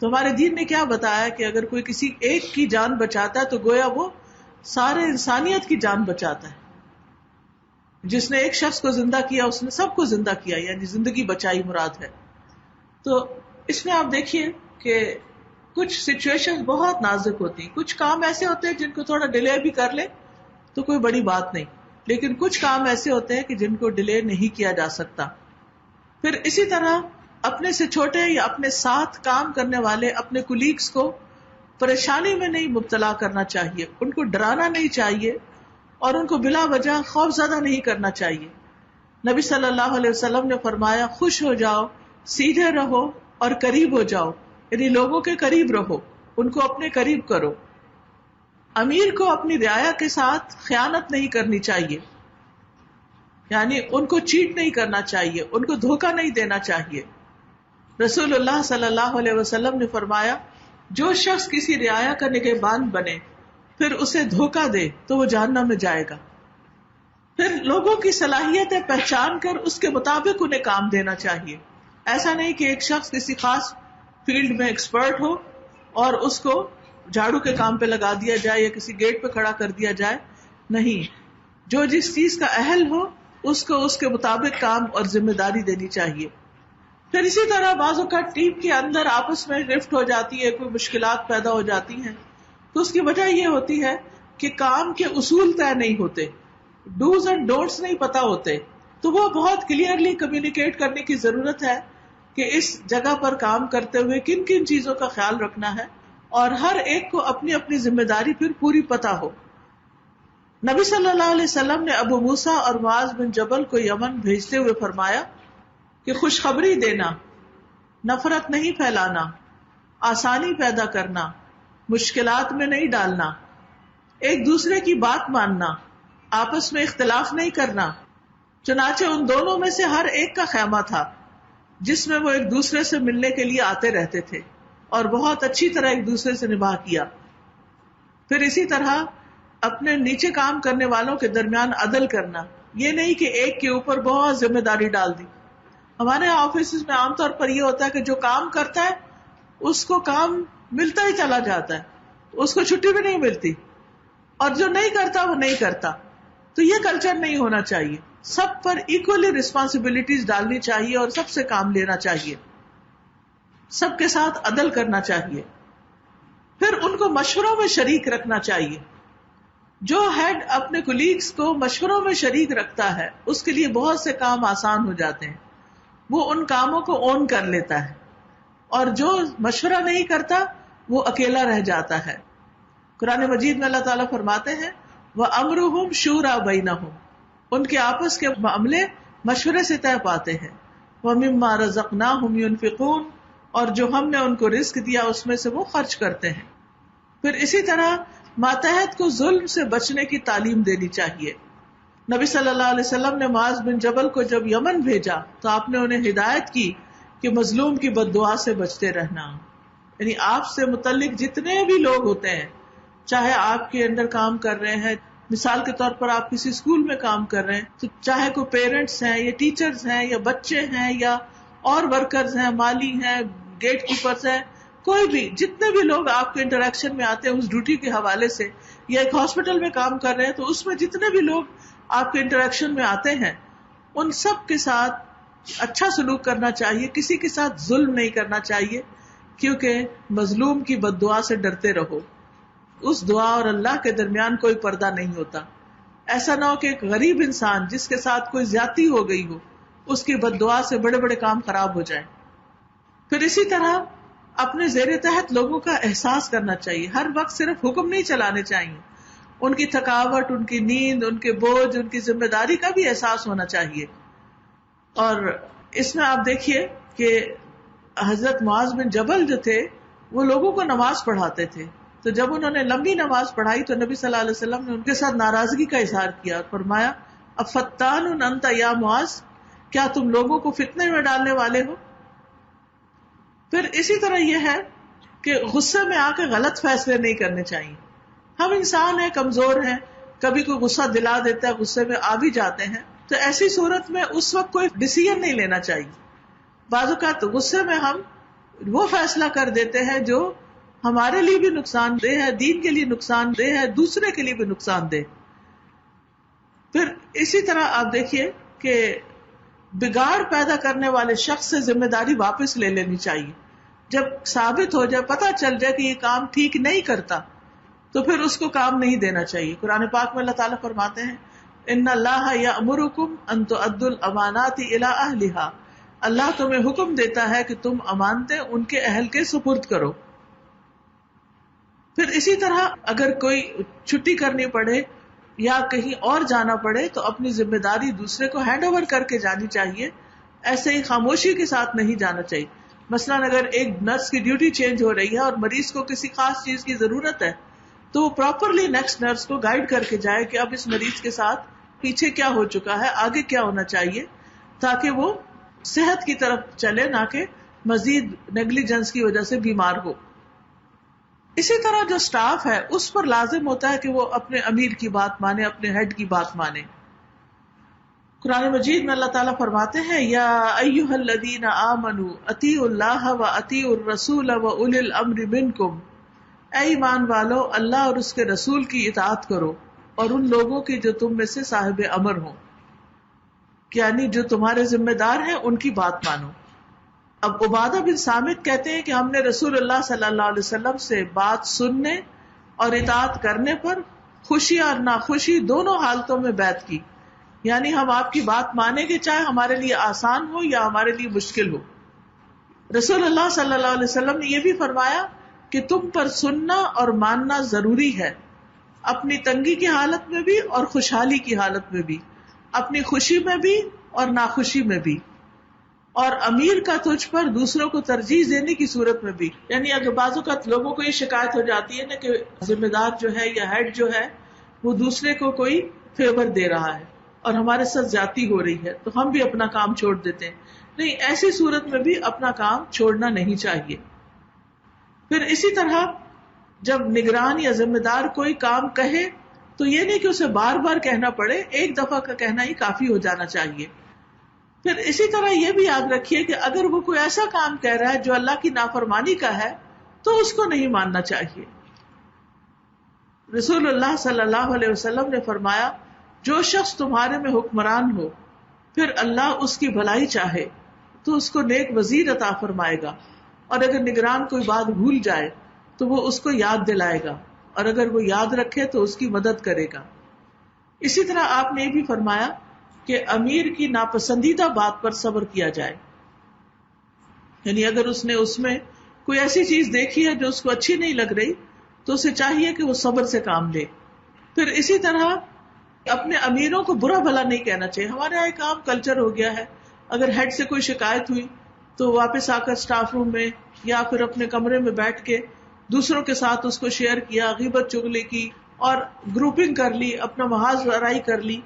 تو ہمارے دین نے کیا بتایا کہ اگر کوئی کسی ایک کی جان بچاتا ہے تو گویا وہ سارے انسانیت کی جان بچاتا ہے. جس نے ایک شخص کو زندہ کیا اس نے سب کو زندہ کیا، یعنی زندگی بچائی مراد ہے. تو اس میں آپ دیکھیے کہ کچھ سچویشن بہت نازک ہوتی ہیں، کچھ کام ایسے ہوتے ہیں جن کو تھوڑا ڈیلے بھی کر لے تو کوئی بڑی بات نہیں، لیکن کچھ کام ایسے ہوتے ہیں کہ جن کو ڈیلے نہیں کیا جا سکتا. پھر اسی طرح اپنے سے چھوٹے یا اپنے ساتھ کام کرنے والے اپنے کولیگز کو پریشانی میں نہیں مبتلا کرنا چاہیے، ان کو ڈرانا نہیں چاہیے اور ان کو بلا وجہ خوف زدہ نہیں کرنا چاہیے. نبی صلی اللہ علیہ وسلم نے فرمایا، خوش ہو جاؤ، سیدھے رہو اور قریب ہو جاؤ، یعنی لوگوں کے قریب رہو، ان کو اپنے قریب کرو. امیر کو اپنی رعایا کے ساتھ خیانت نہیں کرنی چاہیے، یعنی ان کو چیٹ نہیں کرنا چاہیے، ان کو دھوکہ نہیں دینا چاہیے. رسول اللہ صلی اللہ علیہ وسلم نے فرمایا، جو شخص کسی رعایا کا نگہبان بنے پھر اسے دھوکہ دے تو وہ جہنم میں جائے گا. پھر لوگوں کی صلاحیتیں پہچان کر اس کے مطابق انہیں کام دینا چاہیے. ایسا نہیں کہ ایک شخص کسی خاص فیلڈ میں ایکسپرٹ ہو اور اس کو جھاڑو کے کام پہ لگا دیا جائے یا کسی گیٹ پہ کھڑا کر دیا جائے. نہیں، جو جس چیز کا اہل ہو اس کو اس کے مطابق کام اور ذمہ داری دینی چاہیے. پھر اسی طرح بعض اوقات ٹیم کے اندر آپس میں رفٹ ہو جاتی ہے، کوئی مشکلات پیدا ہو جاتی ہیں، تو اس کی وجہ یہ ہوتی ہے کہ کام کے اصول طے نہیں ہوتے، ڈوز اینڈ ڈونٹس نہیں پتا ہوتے. تو وہ بہت کلیئرلی کمیونیکیٹ کرنے کی ضرورت ہے کہ اس جگہ پر کام کرتے ہوئے کن کن چیزوں کا خیال رکھنا ہے، اور ہر ایک کو اپنی اپنی ذمہ داری پھر پوری پتا ہو. نبی صلی اللہ علیہ وسلم نے ابو موسیٰ اور معاذ بن جبل کو یمن بھیجتے ہوئے فرمایا کہ خوشخبری دینا، نفرت نہیں پھیلانا، آسانی پیدا کرنا، مشکلات میں نہیں ڈالنا، ایک دوسرے کی بات ماننا، آپس میں اختلاف نہیں کرنا. چنانچہ ان دونوں میں سے ہر ایک کا خیمہ تھا جس میں وہ ایک دوسرے سے ملنے کے لیے آتے رہتے تھے اور بہت اچھی طرح ایک دوسرے سے نباہ کیا. پھر اسی طرح اپنے نیچے کام کرنے والوں کے درمیان عدل کرنا، یہ نہیں کہ ایک کے اوپر بہت ذمہ داری ڈال دی. ہمارے آفیسز میں عام طور پر یہ ہوتا ہے کہ جو کام کرتا ہے اس کو کام ملتا ہی چلا جاتا ہے، اس کو چھٹی بھی نہیں ملتی، اور جو نہیں کرتا وہ نہیں کرتا. تو یہ کلچر نہیں ہونا چاہیے. سب پر ایکولی رسپانسبلٹیز ڈالنی چاہیے اور سب سے کام لینا چاہیے، سب کے ساتھ عدل کرنا چاہیے. پھر ان کو مشوروں میں شریک رکھنا چاہیے. جو ہیڈ اپنے کولیگز کو مشوروں میں شریک رکھتا ہے اس کے لیے بہت سے کام آسان ہو جاتے ہیں، وہ ان کاموں کو اون کر لیتا ہے، اور جو مشورہ نہیں کرتا وہ اکیلا رہ جاتا ہے. قرآن مجید میں اللہ تعالیٰ فرماتے ہیں وَأَمْرُهُمْ شُورَىٰ بَيْنَهُمْ، ان کے آپس کے معاملے مشورے سے طے پاتے ہیں. وَمِمَّا رَزَقْنَاهُمْ يُنْفِقُونَ، اور جو ہم نے ان کو رزق دیا اس میں سے وہ خرچ کرتے ہیں. پھر اسی طرح ماتحت کو ظلم سے بچنے کی تعلیم دینی چاہیے. نبی صلی اللہ علیہ وسلم نے معاذ بن جبل کو جب یمن بھیجا تو آپ نے انہیں ہدایت کی کہ مظلوم کی بد دعا سے بچتے رہنا. یعنی آپ سے متعلق جتنے بھی لوگ ہوتے ہیں، چاہے آپ کے انڈر کام کر رہے ہیں، مثال کے طور پر آپ کسی اسکول میں کام کر رہے ہیں تو چاہے کوئی پیرنٹس ہیں یا ٹیچرز ہیں یا بچے ہیں یا اور ورکرز ہیں، مالی ہیں، گیٹ کیپرز ہیں، کوئی بھی جتنے بھی لوگ آپ کے انٹریکشن میں آتے ہیں اس ڈیوٹی کے حوالے سے، یا ایک ہاسپٹل میں کام کر رہے ہیں تو اس میں جتنے بھی لوگ آپ کے انٹریکشن میں آتے ہیں ان سب کے ساتھ اچھا سلوک کرنا چاہیے، کسی کے ساتھ ظلم نہیں کرنا چاہیے، کیونکہ مظلوم کی بد دعا سے ڈرتے رہو. اس دعا اور اللہ کے درمیان کوئی پردہ نہیں ہوتا. ایسا نہ ہو کہ ایک غریب انسان جس کے ساتھ کوئی زیادتی ہو گئی ہو اس کی بد دعا سے بڑے بڑے کام خراب ہو جائیں. پھر اسی طرح اپنے زیر تحت لوگوں کا احساس کرنا چاہیے. ہر وقت صرف حکم نہیں چلانے چاہیے، ان کی تھکاوٹ، ان کی نیند، ان کے بوجھ، ان کی ذمہ داری کا بھی احساس ہونا چاہیے. اور اس میں آپ دیکھیے کہ حضرت معاذ بن جبل جو تھے وہ لوگوں کو نماز پڑھاتے تھے. تو جب انہوں نے لمبی نماز پڑھائی تو نبی صلی اللہ علیہ وسلم نے ان کے ساتھ ناراضگی کا اظہار کیا اور فرمایا افتان انت یا معاذ، کیا تم لوگوں کو فتنے میں ڈالنے والے ہو. پھر اسی طرح یہ ہے کہ غصے میں آ کے غلط فیصلے نہیں کرنے چاہیے. ہم انسان ہیں، کمزور ہیں، کبھی کوئی غصہ دلا دیتا ہے، غصے میں آ بھی جاتے ہیں، تو ایسی صورت میں اس وقت کوئی ڈیسیژن نہیں لینا چاہیے. بعض اوقات غصے میں ہم وہ فیصلہ کر دیتے ہیں جو ہمارے لیے بھی نقصان دہ ہے، دین کے لیے نقصان دہ ہے، دوسرے کے لیے بھی نقصان دہ. پھر اسی طرح آپ دیکھیے کہ بگاڑ پیدا کرنے والے شخص سے ذمہ داری واپس لے لینی چاہیے. جب ثابت ہو جائے، پتہ چل جائے کہ یہ کام ٹھیک نہیں کرتا تو پھر اس کو کام نہیں دینا چاہیے. قرآن پاک میں اللہ تعالیٰ فرماتے ہیں ان اللہ یأمرکم ان تؤدوا الامانات الی اہلھا، اللہ تمہیں حکم دیتا ہے کہ تم امانتیں ان کے اہل کے سپرد کرو. پھر اسی طرح اگر کوئی چھٹی کرنی پڑے یا کہیں اور جانا پڑے تو اپنی ذمہ داری دوسرے کو ہینڈ اوور کر کے جانی چاہیے، ایسے ہی خاموشی کے ساتھ نہیں جانا چاہیے. مثلاً اگر ایک نرس کی ڈیوٹی چینج ہو رہی ہے اور مریض کو کسی خاص چیز کی ضرورت ہے تو وہ پراپرلی نیکسٹ نرس کو گائیڈ کر کے جائے کہ اب اس مریض کے ساتھ پیچھے کیا ہو چکا ہے، آگے کیا ہونا چاہیے، تاکہ وہ صحت کی طرف چلے، نہ کہ مزید نیگلیجنس کی وجہ سے بیمار ہو. اسی طرح جو سٹاف ہے اس پر لازم ہوتا ہے کہ وہ اپنے امیر کی بات مانے، اپنے ہیڈ کی بات مانے. قرآن مجید میں اللہ تعالیٰ فرماتے ہیں یا ایھا الذین آمنوا اطیعوا اللہ واطیعوا الرسول واولی الامر منکم، اے ایمان والو اللہ اور اس کے رسول کی اطاعت کرو اور ان لوگوں کی جو تم میں سے صاحب امر ہوں، یعنی جو تمہارے ذمہ دار ہیں ان کی بات مانو. اب عبادہ بن صامت کہتے ہیں کہ ہم نے رسول اللہ صلی اللہ علیہ وسلم سے بات سننے اور اطاعت کرنے پر خوشی اور ناخوشی دونوں حالتوں میں بیعت کی، یعنی ہم آپ کی بات مانیں گے چاہے ہمارے لیے آسان ہو یا ہمارے لیے مشکل ہو. رسول اللہ صلی اللہ علیہ وسلم نے یہ بھی فرمایا کہ تم پر سننا اور ماننا ضروری ہے، اپنی تنگی کی حالت میں بھی اور خوشحالی کی حالت میں بھی، اپنی خوشی میں بھی اور ناخوشی میں بھی، اور امیر کا تجھ پر دوسروں کو ترجیح دینے کی صورت میں بھی. یعنی اگر بعض اوقات لوگوں کو یہ شکایت ہو جاتی ہے نا کہ ذمہ دار جو ہے یا ہیڈ جو ہے وہ دوسرے کو کوئی فیور دے رہا ہے اور ہمارے ساتھ زیادتی ہو رہی ہے تو ہم بھی اپنا کام چھوڑ دیتے ہیں. نہیں، ایسی صورت میں بھی اپنا کام چھوڑنا نہیں چاہیے. پھر اسی طرح جب نگران یا ذمہ دار کوئی کام کہے تو یہ نہیں کہ اسے بار بار کہنا پڑے، ایک دفعہ کا کہنا ہی کافی ہو جانا چاہیے. پھر اسی طرح یہ بھی یاد رکھیے کہ اگر وہ کوئی ایسا کام کہہ رہا ہے جو اللہ کی نافرمانی کا ہے تو اس کو نہیں ماننا چاہیے. رسول اللہ صلی اللہ علیہ وسلم نے فرمایا جو شخص تمہارے میں حکمران ہو پھر اللہ اس کی بھلائی چاہے تو اس کو نیک وزیر عطا فرمائے گا، اور اگر نگران کوئی بات بھول جائے تو وہ اس کو یاد دلائے گا، اور اگر وہ یاد رکھے تو اس کی مدد کرے گا. اسی طرح آپ نے یہ بھی فرمایا کہ امیر کی ناپسندیدہ بات پر صبر کیا جائے، یعنی اگر اس نے اس میں کوئی ایسی چیز دیکھی ہے جو اس کو اچھی نہیں لگ رہی تو اسے چاہیے کہ وہ صبر سے کام لے. پھر اسی طرح اپنے امیروں کو برا بھلا نہیں کہنا چاہیے. ہمارے یہاں ایک عام کلچر ہو گیا ہے، اگر ہیڈ سے کوئی شکایت ہوئی تو واپس آ کر اسٹاف روم میں یا پھر اپنے کمرے میں بیٹھ کے دوسروں کے ساتھ اس کو شیئر کیا، غیبت چغلی کی اور گروپنگ کر لی، اپنا محاذ برائی کر لی.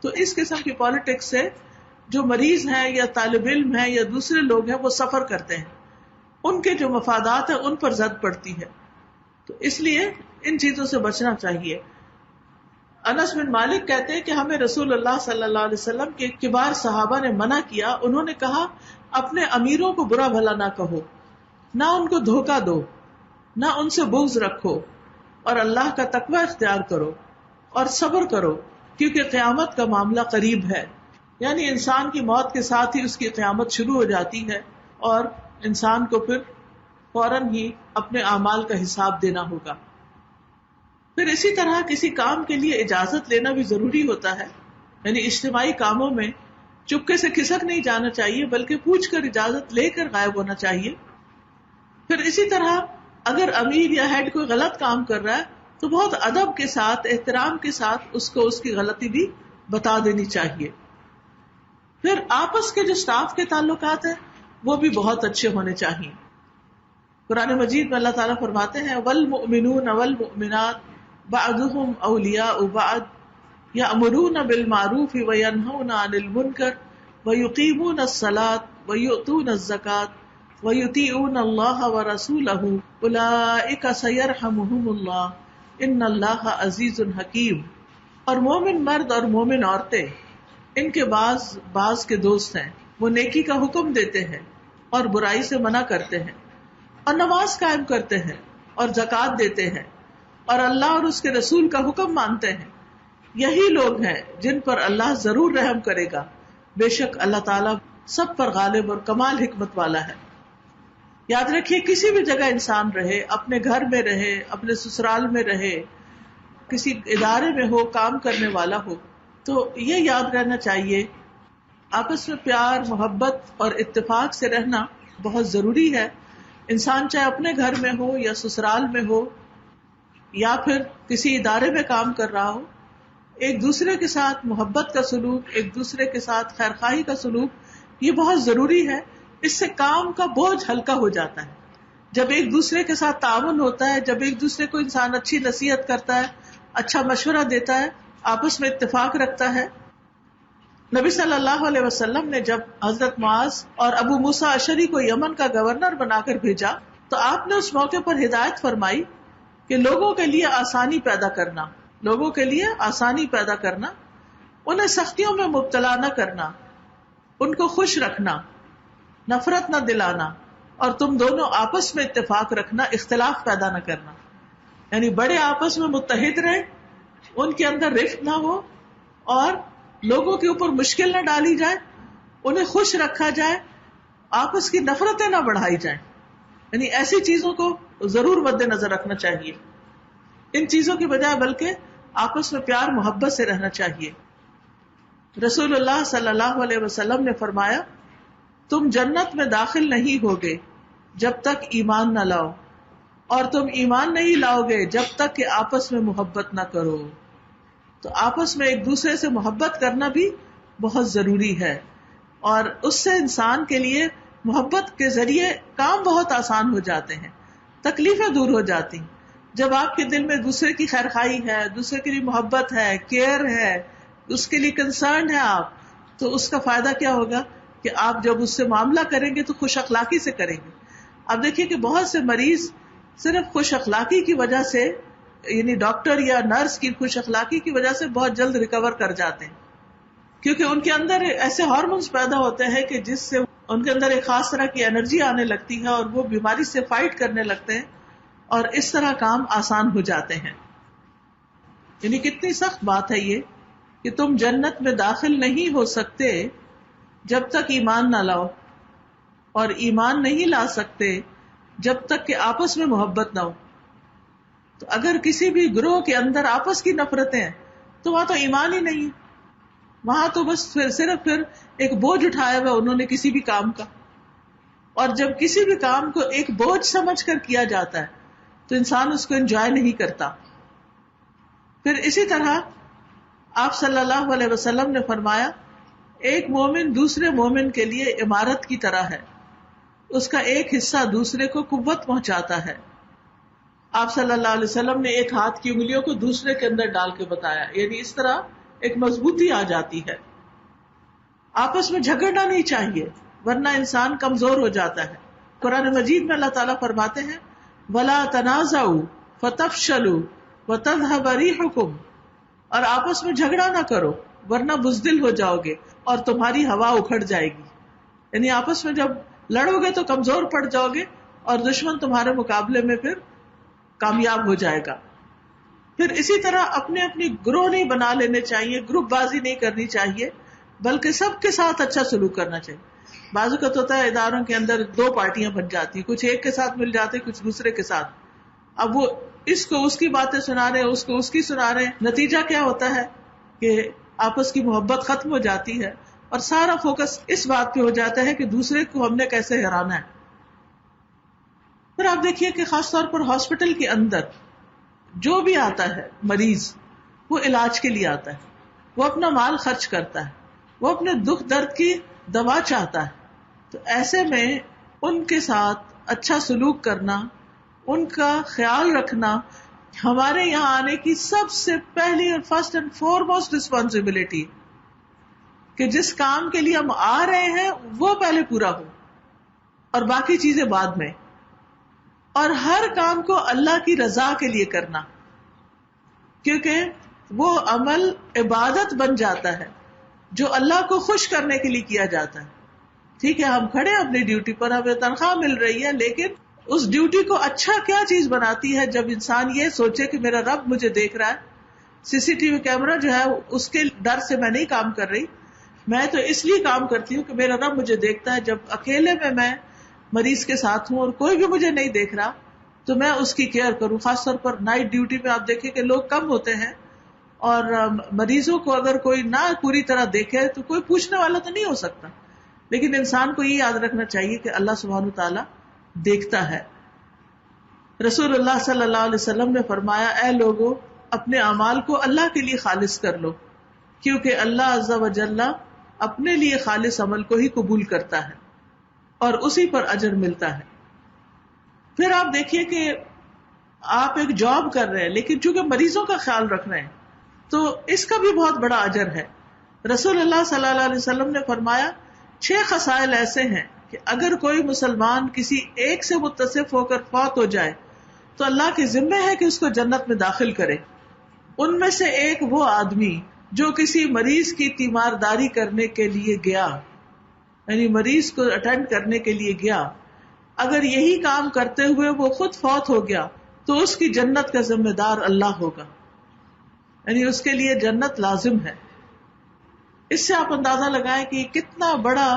تو اس قسم کی پالیٹکس سے جو مریض ہیں یا طالب علم ہیں یا دوسرے لوگ ہیں وہ سفر کرتے ہیں، ان کے جو مفادات ہیں ان پر زد پڑتی ہے. تو اس لیے ان چیزوں سے بچنا چاہیے. انس بن مالک کہتے ہیں کہ ہمیں رسول اللہ صلی اللہ علیہ وسلم کے کبار صحابہ نے منع کیا. انہوں نے کہا اپنے امیروں کو برا بھلا نہ کہو، نہ ان کو دھوکہ دو، نہ ان سے بغض رکھو، اور اللہ کا تقوی اختیار کرو اور صبر کرو، کیونکہ قیامت کا معاملہ قریب ہے. یعنی انسان کی موت کے ساتھ ہی اس کی قیامت شروع ہو جاتی ہے اور انسان کو پھر فوراً ہی اپنے اعمال کا حساب دینا ہوگا. پھر اسی طرح کسی کام کے لیے اجازت لینا بھی ضروری ہوتا ہے. یعنی اجتماعی کاموں میں چپکے سے کھسک نہیں جانا چاہیے بلکہ پوچھ کر اجازت لے کر غائب ہونا چاہیے. پھر اسی طرح اگر امیر یا ہیڈ کوئی غلط کام کر رہا ہے تو بہت ادب کے ساتھ، احترام کے ساتھ اس کو اس کی غلطی بھی بتا دینی چاہیے. پھر آپس کے جو سٹاف کے تعلقات ہیں وہ بھی بہت اچھے ہونے چاہیے. قرآن مجید میں اللہ تعالیٰ فرماتے ہیں والمؤمنون والمؤمنات بعضهم اولیاء بعض یأمرون بالمعروف وینہون عن المنکر ویقیمون الصلاة ویؤتون الزکاة ویطیعون اللہ ورسولہ اولئک سیرحمہم اللہ ان اللہ عزیز حکیم. اور مومن مرد اور مومن عورتیں ان کے بعض کے دوست ہیں، وہ نیکی کا حکم دیتے ہیں اور برائی سے منع کرتے ہیں اور نماز قائم کرتے ہیں اور زکوٰۃ دیتے ہیں اور اللہ اور اس کے رسول کا حکم مانتے ہیں. یہی لوگ ہیں جن پر اللہ ضرور رحم کرے گا، بے شک اللہ تعالیٰ سب پر غالب اور کمال حکمت والا ہے. یاد رکھیے کسی بھی جگہ انسان رہے، اپنے گھر میں رہے، اپنے سسرال میں رہے، کسی ادارے میں ہو، کام کرنے والا ہو، تو یہ یاد رہنا چاہیے آپس میں پیار، محبت اور اتفاق سے رہنا بہت ضروری ہے. انسان چاہے اپنے گھر میں ہو یا سسرال میں ہو یا پھر کسی ادارے میں کام کر رہا ہو، ایک دوسرے کے ساتھ محبت کا سلوک، ایک دوسرے کے ساتھ خیرخواہی کا سلوک، یہ بہت ضروری ہے. اس سے کام کا بوجھ ہلکا ہو جاتا ہے. جب ایک دوسرے کے ساتھ تعاون ہوتا ہے، جب ایک دوسرے کو انسان اچھی نصیحت کرتا ہے، اچھا مشورہ دیتا ہے، آپس میں اتفاق رکھتا ہے. نبی صلی اللہ علیہ وسلم نے جب حضرت معاذ اور ابو موسیٰ اشعری کو یمن کا گورنر بنا کر بھیجا تو آپ نے اس موقع پر ہدایت فرمائی کہ لوگوں کے لیے آسانی پیدا کرنا، لوگوں کے لیے آسانی پیدا کرنا، انہیں سختیوں میں مبتلا نہ کرنا، ان کو خوش رکھنا، نفرت نہ دلانا، اور تم دونوں آپس میں اتفاق رکھنا، اختلاف پیدا نہ کرنا. یعنی بڑے آپس میں متحد رہیں، ان کے اندر رفت نہ ہو اور لوگوں کے اوپر مشکل نہ ڈالی جائے، انہیں خوش رکھا جائے، آپس کی نفرتیں نہ بڑھائی جائیں. یعنی ایسی چیزوں کو ضرور مد نظر رکھنا چاہیے. ان چیزوں کی بجائے بلکہ آپس میں پیار محبت سے رہنا چاہیے. رسول اللہ صلی اللہ علیہ وسلم نے فرمایا تم جنت میں داخل نہیں ہوگے جب تک ایمان نہ لاؤ، اور تم ایمان نہیں لاؤ گے جب تک کہ آپس میں محبت نہ کرو. تو آپس میں ایک دوسرے سے محبت کرنا بھی بہت ضروری ہے، اور اس سے انسان کے لیے محبت کے ذریعے کام بہت آسان ہو جاتے ہیں، تکلیفیں دور ہو جاتی. جب آپ کے دل میں دوسرے کی خیرخواہی ہے، دوسرے کے لیے محبت ہے، کیئر ہے، اس کے لیے کنسرن ہے آپ، تو اس کا فائدہ کیا ہوگا کہ آپ جب اس سے معاملہ کریں گے تو خوش اخلاقی سے کریں گے. اب دیکھیے کہ بہت سے مریض صرف خوش اخلاقی کی وجہ سے، یعنی ڈاکٹر یا نرس کی خوش اخلاقی کی وجہ سے بہت جلد ریکور کر جاتے ہیں، کیونکہ ان کے اندر ایسے ہارمونز پیدا ہوتے ہیں کہ جس سے ان کے اندر ایک خاص طرح کی انرجی آنے لگتی ہے اور وہ بیماری سے فائٹ کرنے لگتے ہیں، اور اس طرح کام آسان ہو جاتے ہیں. یعنی کتنی سخت بات ہے یہ کہ تم جنت میں داخل نہیں ہو سکتے جب تک ایمان نہ لاؤ، اور ایمان نہیں لا سکتے جب تک کہ آپس میں محبت نہ ہو. تو اگر کسی بھی گروہ کے اندر آپس کی نفرتیں ہیں تو وہاں تو ایمان ہی نہیں ہے، وہاں تو بس صرف ایک بوجھ اٹھایا ہوا انہوں نے کسی بھی کام کا. اور جب کسی بھی کام کو ایک بوجھ سمجھ کر کیا جاتا ہے تو انسان اس کو انجوائے نہیں کرتا. پھر اسی طرح آپ صلی اللہ علیہ وسلم نے فرمایا ایک مومن دوسرے مومن کے لیے عمارت کی طرح ہے. اس کا ایک حصہ دوسرے کو قوت پہنچاتا ہے. آپ صلی اللہ علیہ وسلم نے ایک ہاتھ کی انگلیوں کو دوسرے کے اندر ڈال کے بتایا، یعنی اس طرح ایک مضبوطی آ جاتی ہے. آپس میں جھگڑنا نہیں چاہیے ورنہ انسان کمزور ہو جاتا ہے. قرآن مجید میں اللہ تعالیٰ فرماتے ہیں وَلَا تَنَازَعُوا فَتَفْشَلُوا وَتَذْهَبَ رِيحُكُمْ، اور آپس میں جھگڑا نہ کرو ورنہ بزدل ہو جاؤ گے اور تمہاری ہوا اکھڑ جائے گی. یعنی آپس میں جب لڑو گے تو کمزور پڑ جاؤ گے اور دشمن تمہارے مقابلے میں پھر کامیاب ہو جائے گا. پھر اسی طرح اپنے اپنی گروہ نہیں بنا لینے چاہیے، گروپ بازی نہیں کرنی چاہیے، بلکہ سب کے ساتھ اچھا سلوک کرنا چاہیے. بعض اوقات ہوتا ہے اداروں کے اندر دو پارٹیاں بن جاتی، کچھ ایک کے ساتھ مل جاتے کچھ دوسرے کے ساتھ. اب وہ اس کو اس کی باتیں سنا رہے ہیں، اس کو اس کی سنا رہے ہیں، نتیجہ کیا ہوتا ہے کہ آپس کی محبت ختم ہو جاتی ہے اور سارا فوکس اس بات پہ ہو جاتا ہے کہ دوسرے کو ہم نے کیسے ہرانا ہے. پھر آپ دیکھیے کہ خاص طور پر ہاسپٹل کے اندر جو بھی آتا ہے مریض، وہ علاج کے لیے آتا ہے، وہ اپنا مال خرچ کرتا ہے، وہ اپنے دکھ درد کی دوا چاہتا ہے. تو ایسے میں ان کے ساتھ اچھا سلوک کرنا، ان کا خیال رکھنا ہمارے یہاں آنے کی سب سے پہلی اور فرسٹ اینڈ فارموسٹ رسپانسبلٹی، کہ جس کام کے لیے ہم آ رہے ہیں وہ پہلے پورا ہو اور باقی چیزیں بعد میں. اور ہر کام کو اللہ کی رضا کے لیے کرنا، کیونکہ وہ عمل عبادت بن جاتا ہے جو اللہ کو خوش کرنے کے لیے کیا جاتا ہے. ٹھیک ہے ہم کھڑے ہیں اپنی ڈیوٹی پر، ہمیں تنخواہ مل رہی ہے، لیکن اس ڈیوٹی کو اچھا کیا چیز بناتی ہے جب انسان یہ سوچے کہ میرا رب مجھے دیکھ رہا ہے. سی ٹی وی کیمرہ جو ہے اس کے ڈر سے میں نہیں کام کر رہی، میں تو اس لیے کام کرتی ہوں کہ میرا رب مجھے دیکھتا ہے. جب اکیلے میں مریض کے ساتھ ہوں اور کوئی بھی مجھے نہیں دیکھ رہا تو میں اس کی کیئر کروں. خاص طور پر نائٹ ڈیوٹی میں آپ دیکھیں کہ لوگ کم ہوتے ہیں اور مریضوں کو اگر کوئی نہ پوری طرح دیکھے تو کوئی پوچھنے والا تو نہیں ہو سکتا، لیکن انسان کو یہ یاد رکھنا چاہیے کہ اللہ سبحانہ تعالیٰ دیکھتا ہے. رسول اللہ صلی اللہ علیہ وسلم نے فرمایا اے لوگو اپنے اعمال کو اللہ کے لیے خالص کر لو، کیونکہ اللہ عز و جل اپنے لیے خالص عمل کو ہی قبول کرتا ہے اور اسی پر اجر ملتا ہے. پھر آپ دیکھیے کہ آپ ایک جاب کر رہے ہیں لیکن چونکہ مریضوں کا خیال رکھ رہے ہیں تو اس کا بھی بہت بڑا اجر ہے. رسول اللہ صلی اللہ علیہ وسلم نے فرمایا 6 خصائل ایسے ہیں کہ اگر کوئی مسلمان کسی ایک سے متصف ہو کر فوت ہو جائے تو اللہ کے ذمہ ہے کہ اس کو جنت میں داخل کرے. ان میں سے ایک وہ آدمی جو کسی مریض کی تیمارداری کرنے کے لیے گیا، یعنی مریض کو اٹینڈ کرنے کے لیے گیا، اگر یہی کام کرتے ہوئے وہ خود فوت ہو گیا تو اس کی جنت کا ذمہ دار اللہ ہوگا، یعنی اس کے لیے جنت لازم ہے. اس سے آپ اندازہ لگائیں کہ کتنا بڑا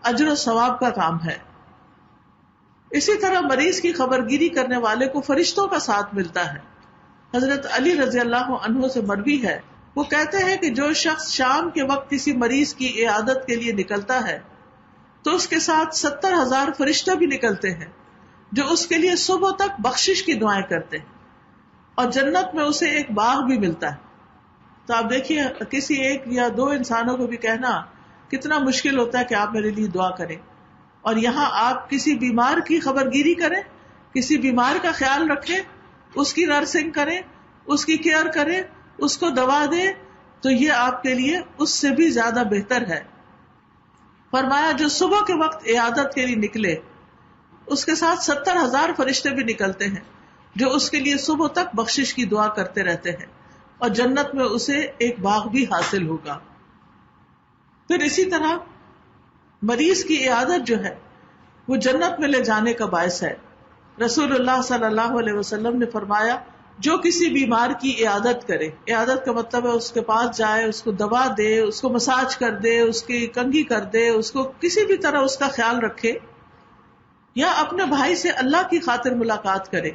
اجر و ثواب کا کام ہے. اسی طرح مریض کی خبرگیری کرنے والے کو فرشتوں کا ساتھ ملتا ہے. حضرت علی رضی اللہ عنہ سے مروی ہے، وہ کہتے ہیں کہ جو شخص شام کے وقت کسی مریض کی عیادت کے لیے نکلتا ہے تو اس کے ساتھ 70,000 فرشتے بھی نکلتے ہیں جو اس کے لیے صبح تک بخشش کی دعائیں کرتے ہیں، اور جنت میں اسے ایک باغ بھی ملتا ہے. تو آپ دیکھیے کسی ایک یا 2 انسانوں کو بھی کہنا کتنا مشکل ہوتا ہے کہ آپ میرے لیے دعا کریں، اور یہاں آپ کسی بیمار کی خبرگیری کریں، کسی بیمار کا خیال رکھیں، اس کی نرسنگ کریں، اس کی کیئر کریں، اس کو دوا دیں، تو یہ آپ کے لیے اس سے بھی زیادہ بہتر ہے. فرمایا جو صبح کے وقت عیادت کے لیے نکلے اس کے ساتھ 70,000 فرشتے بھی نکلتے ہیں جو اس کے لیے صبح تک بخشش کی دعا کرتے رہتے ہیں، اور جنت میں اسے ایک باغ بھی حاصل ہوگا. پھر اسی طرح مریض کی عیادت جو ہے وہ جنت میں لے جانے کا باعث ہے. رسول اللہ صلی اللہ علیہ وسلم نے فرمایا جو کسی بیمار کی عیادت کرے، عیادت کا مطلب ہے اس کے پاس جائے، اس کو دوا دے، اس کو مساج کر دے، اس کی کنگھی کر دے، اس کو کسی بھی طرح اس کا خیال رکھے، یا اپنے بھائی سے اللہ کی خاطر ملاقات کرے،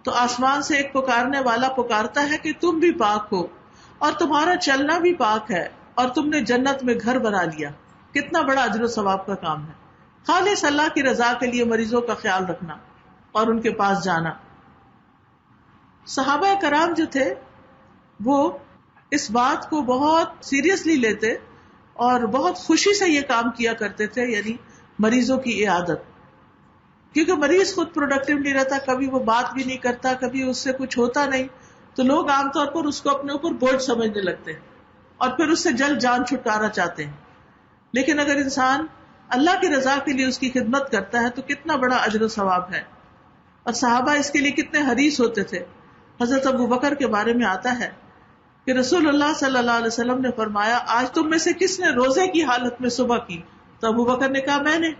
تو آسمان سے ایک پکارنے والا پکارتا ہے کہ تم بھی پاک ہو اور تمہارا چلنا بھی پاک ہے اور تم نے جنت میں گھر بنا لیا. کتنا بڑا اجر و ثواب کا کام ہے. خالص اللہ کی رضا کے لیے مریضوں کا خیال رکھنا اور ان کے پاس جانا. صحابہ کرام جو تھے وہ اس بات کو بہت سیریسلی لیتے اور بہت خوشی سے یہ کام کیا کرتے تھے، یعنی مریضوں کی عیادت. کیونکہ مریض خود پروڈکٹیو نہیں رہتا، کبھی وہ بات بھی نہیں کرتا، کبھی اس سے کچھ ہوتا نہیں، تو لوگ عام طور پر اس کو اپنے اوپر بوجھ سمجھنے لگتے ہیں اور پھر اس سے جلد جان چھٹکارا چاہتے ہیں۔ لیکن اگر انسان اللہ کی رضا کے لیے اس کی خدمت کرتا ہے تو کتنا بڑا اجر و ثواب ہے، اور صحابہ اس کے لیے کتنے حریص ہوتے تھے۔ حضرت ابو بکر کے بارے میں آتا ہے کہ رسول اللہ صلی اللہ علیہ وسلم نے فرمایا، آج تم میں سے کس نے روزے کی حالت میں صبح کی؟ تو ابو بکر نے کہا میں نے۔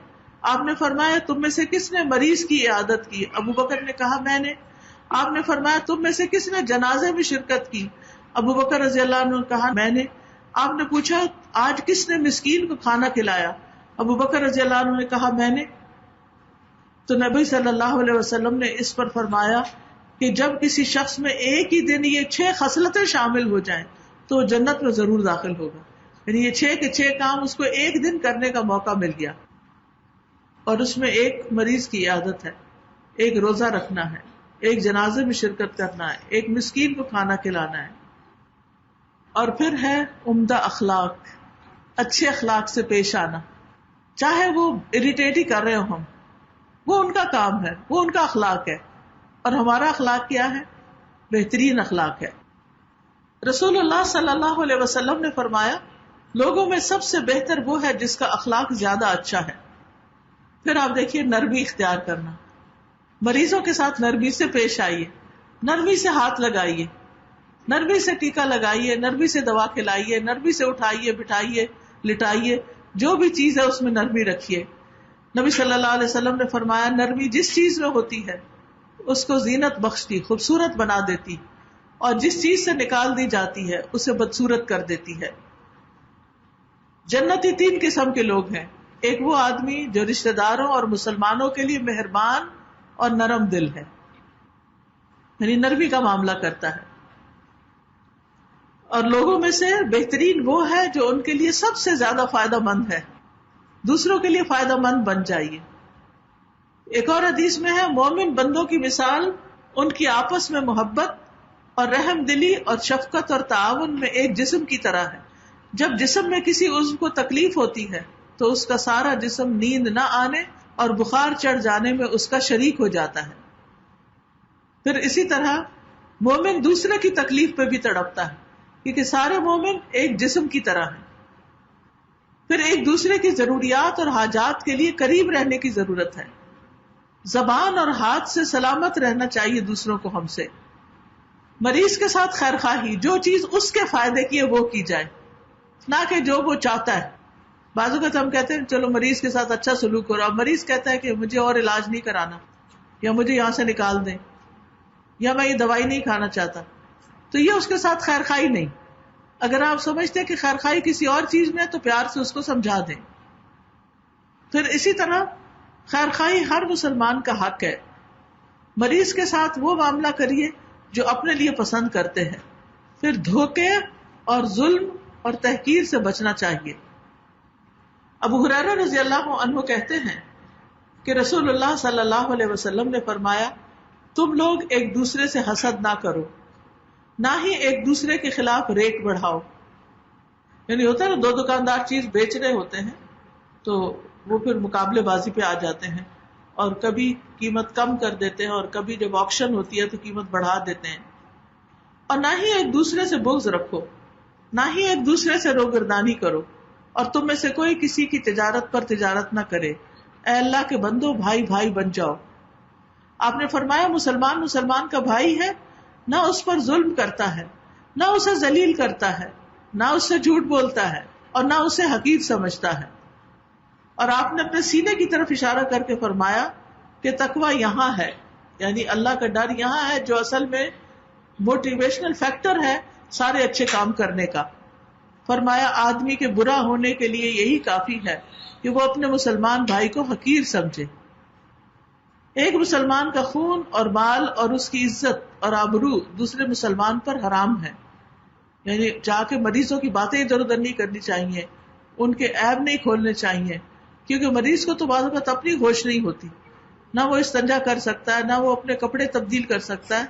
آپ نے فرمایا تم میں سے کس نے مریض کی عیادت کی؟ ابو بکر نے کہا میں نے۔ آپ نے فرمایا تم میں سے کس نے جنازے میں شرکت کی؟ ابو بکر رضی اللہ عنہ نے کہا میں نے۔ آپ نے پوچھا آج کس نے مسکین کو کھانا کھلایا؟ ابو بکر رضی اللہ عنہ نے کہا میں نے۔ تو نبی صلی اللہ علیہ وسلم نے اس پر فرمایا کہ جب کسی شخص میں ایک ہی دن یہ 6 خصلتیں شامل ہو جائیں تو وہ جنت میں ضرور داخل ہوگا۔ یعنی یہ 6 کے 6 کام اس کو ایک دن کرنے کا موقع مل گیا، اور اس میں ایک مریض کی عیادت ہے، ایک روزہ رکھنا ہے، ایک جنازے میں شرکت کرنا ہے، ایک مسکین کو کھانا کھلانا ہے، اور پھر ہے عمدہ اخلاق، اچھے اخلاق سے پیش آنا، چاہے وہ اریٹیٹ ہی کر رہے ہوں ہم، وہ ان کا کام ہے، وہ ان کا اخلاق ہے، اور ہمارا اخلاق کیا ہے؟ بہترین اخلاق ہے۔ رسول اللہ صلی اللہ علیہ وسلم نے فرمایا لوگوں میں سب سے بہتر وہ ہے جس کا اخلاق زیادہ اچھا ہے۔ پھر آپ دیکھیے نرمی اختیار کرنا، مریضوں کے ساتھ نرمی سے پیش آئیے، نرمی سے ہاتھ لگائیے، نرمی سے ٹیکا لگائیے، نرمی سے دوا کھلائیے، نرمی سے اٹھائیے بٹھائیے لٹائیے، جو بھی چیز ہے اس میں نرمی رکھیے۔ نبی صلی اللہ علیہ وسلم نے فرمایا نرمی جس چیز میں ہوتی ہے اس کو زینت بخشتی، خوبصورت بنا دیتی، اور جس چیز سے نکال دی جاتی ہے اسے بدصورت کر دیتی ہے۔ جنتی 3 قسم کے لوگ ہیں، ایک وہ آدمی جو رشتہ داروں اور مسلمانوں کے لیے مہربان اور نرم دل ہے، یعنی نرمی کا معاملہ کرتا ہے، اور لوگوں میں سے بہترین وہ ہے جو ان کے لیے سب سے زیادہ فائدہ مند ہے، دوسروں کے لیے فائدہ مند بن جائیے۔ ایک اور حدیث میں ہے مومن بندوں کی مثال ان کی آپس میں محبت اور رحم دلی اور شفقت اور تعاون میں ایک جسم کی طرح ہے۔ جب جسم میں کسی عضو کو تکلیف ہوتی ہے تو اس کا سارا جسم نیند نہ آنے اور بخار چڑھ جانے میں اس کا شریک ہو جاتا ہے۔ پھر اسی طرح مومن دوسرے کی تکلیف پہ بھی تڑپتا ہے، کیونکہ سارے مومن ایک جسم کی طرح ہیں۔ پھر ایک دوسرے کی ضروریات اور حاجات کے لیے قریب رہنے کی ضرورت ہے۔ زبان اور ہاتھ سے سلامت رہنا چاہیے دوسروں کو ہم سے۔ مریض کے ساتھ خیر خواہی، جو چیز اس کے فائدے کی ہے وہ کی جائے، نہ کہ جو وہ چاہتا ہے۔ بعض اوقات ہم کہتے ہیں چلو مریض کے ساتھ اچھا سلوک کرو، اب مریض کہتا ہے کہ مجھے اور علاج نہیں کرانا، یا مجھے یہاں سے نکال دیں، یا میں یہ دوائی نہیں کھانا چاہتا، تو یہ اس کے ساتھ خیر خواہی نہیں۔ اگر آپ سمجھتے ہیں کہ خیر خواہی کسی اور چیز میں ہے تو پیار سے اس کو سمجھا دیں۔ پھر اسی طرح خیر خواہی ہر مسلمان کا حق ہے۔ مریض کے ساتھ وہ معاملہ کریے جو اپنے لیے پسند کرتے ہیں۔ پھر دھوکے اور ظلم اور تحقیر سے بچنا چاہیے۔ ابو ہریرہ رضی اللہ عنہ کہتے ہیں کہ رسول اللہ صلی اللہ علیہ وسلم نے فرمایا تم لوگ ایک دوسرے سے حسد نہ کرو، نہ ہی ایک دوسرے کے خلاف ریٹ بڑھاؤ۔ یعنی ہوتا ہے نا، 2 دکاندار چیز بیچ رہے ہوتے ہیں تو وہ پھر مقابلے بازی پہ آ جاتے ہیں، اور کبھی قیمت کم کر دیتے ہیں، اور کبھی جب آکشن ہوتی ہے تو قیمت بڑھا دیتے ہیں۔ اور نہ ہی ایک دوسرے سے بغض رکھو، نہ ہی ایک دوسرے سے روگردانی کرو، اور تم میں سے کوئی کسی کی تجارت پر تجارت نہ کرے۔ اے اللہ کے بندو، بھائی بھائی بن جاؤ۔ آپ نے فرمایا مسلمان مسلمان کا بھائی ہے، نہ اس پر ظلم کرتا ہے، نہ اسے ذلیل کرتا ہے، نہ اس سے جھوٹ بولتا ہے، اور نہ اسے حقیر سمجھتا ہے۔ اور آپ نے اپنے سینے کی طرف اشارہ کر کے فرمایا کہ تقویٰ یہاں ہے، یعنی اللہ کا ڈر یہاں ہے، جو اصل میں موٹیویشنل فیکٹر ہے سارے اچھے کام کرنے کا۔ فرمایا آدمی کے برا ہونے کے لیے یہی کافی ہے کہ وہ اپنے مسلمان بھائی کو حقیر سمجھے۔ ایک مسلمان کا خون اور مال اور اس کی عزت اور آبرو دوسرے مسلمان پر حرام ہے، یعنی جا کے مریضوں کی باتیں ادھر ادھر نہیں کرنی چاہیے، ان کے عیب نہیں کھولنے چاہیے، کیونکہ مریض کو تو بعض اوقات اپنی ہوش نہیں ہوتی، نہ وہ استنجا کر سکتا ہے، نہ وہ اپنے کپڑے تبدیل کر سکتا ہے،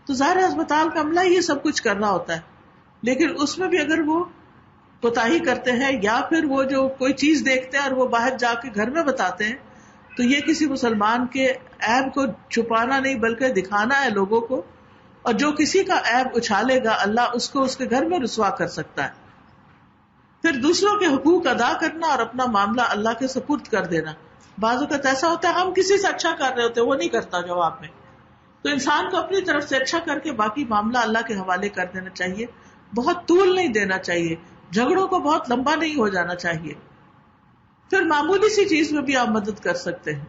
تو ظاہر اسپتال کا عملہ یہ سب کچھ کرنا ہوتا ہے۔ لیکن اس میں بھی اگر وہ کوتاہی کرتے ہیں، یا پھر وہ جو کوئی چیز دیکھتے ہیں اور وہ باہر جا کے گھر میں بتاتے ہیں، تو یہ کسی مسلمان کے عیب کو چھپانا نہیں بلکہ دکھانا ہے لوگوں کو، اور جو کسی کا عیب اچھالے گا اللہ اس کو اس کے گھر میں رسوا کر سکتا ہے۔ پھر دوسروں کے حقوق ادا کرنا اور اپنا معاملہ اللہ کے سپرد کر دینا۔ بعض اوقات ایسا ہوتا ہے ہم کسی سے اچھا کر رہے ہوتے وہ نہیں کرتا جواب میں، تو انسان کو اپنی طرف سے اچھا کر کے باقی معاملہ اللہ کے حوالے کر دینا چاہیے، بہت طول نہیں دینا چاہیے، جھگڑوں کو بہت لمبا نہیں ہو جانا چاہیے۔ پھر معمولی سی چیز میں بھی آپ مدد کر سکتے ہیں۔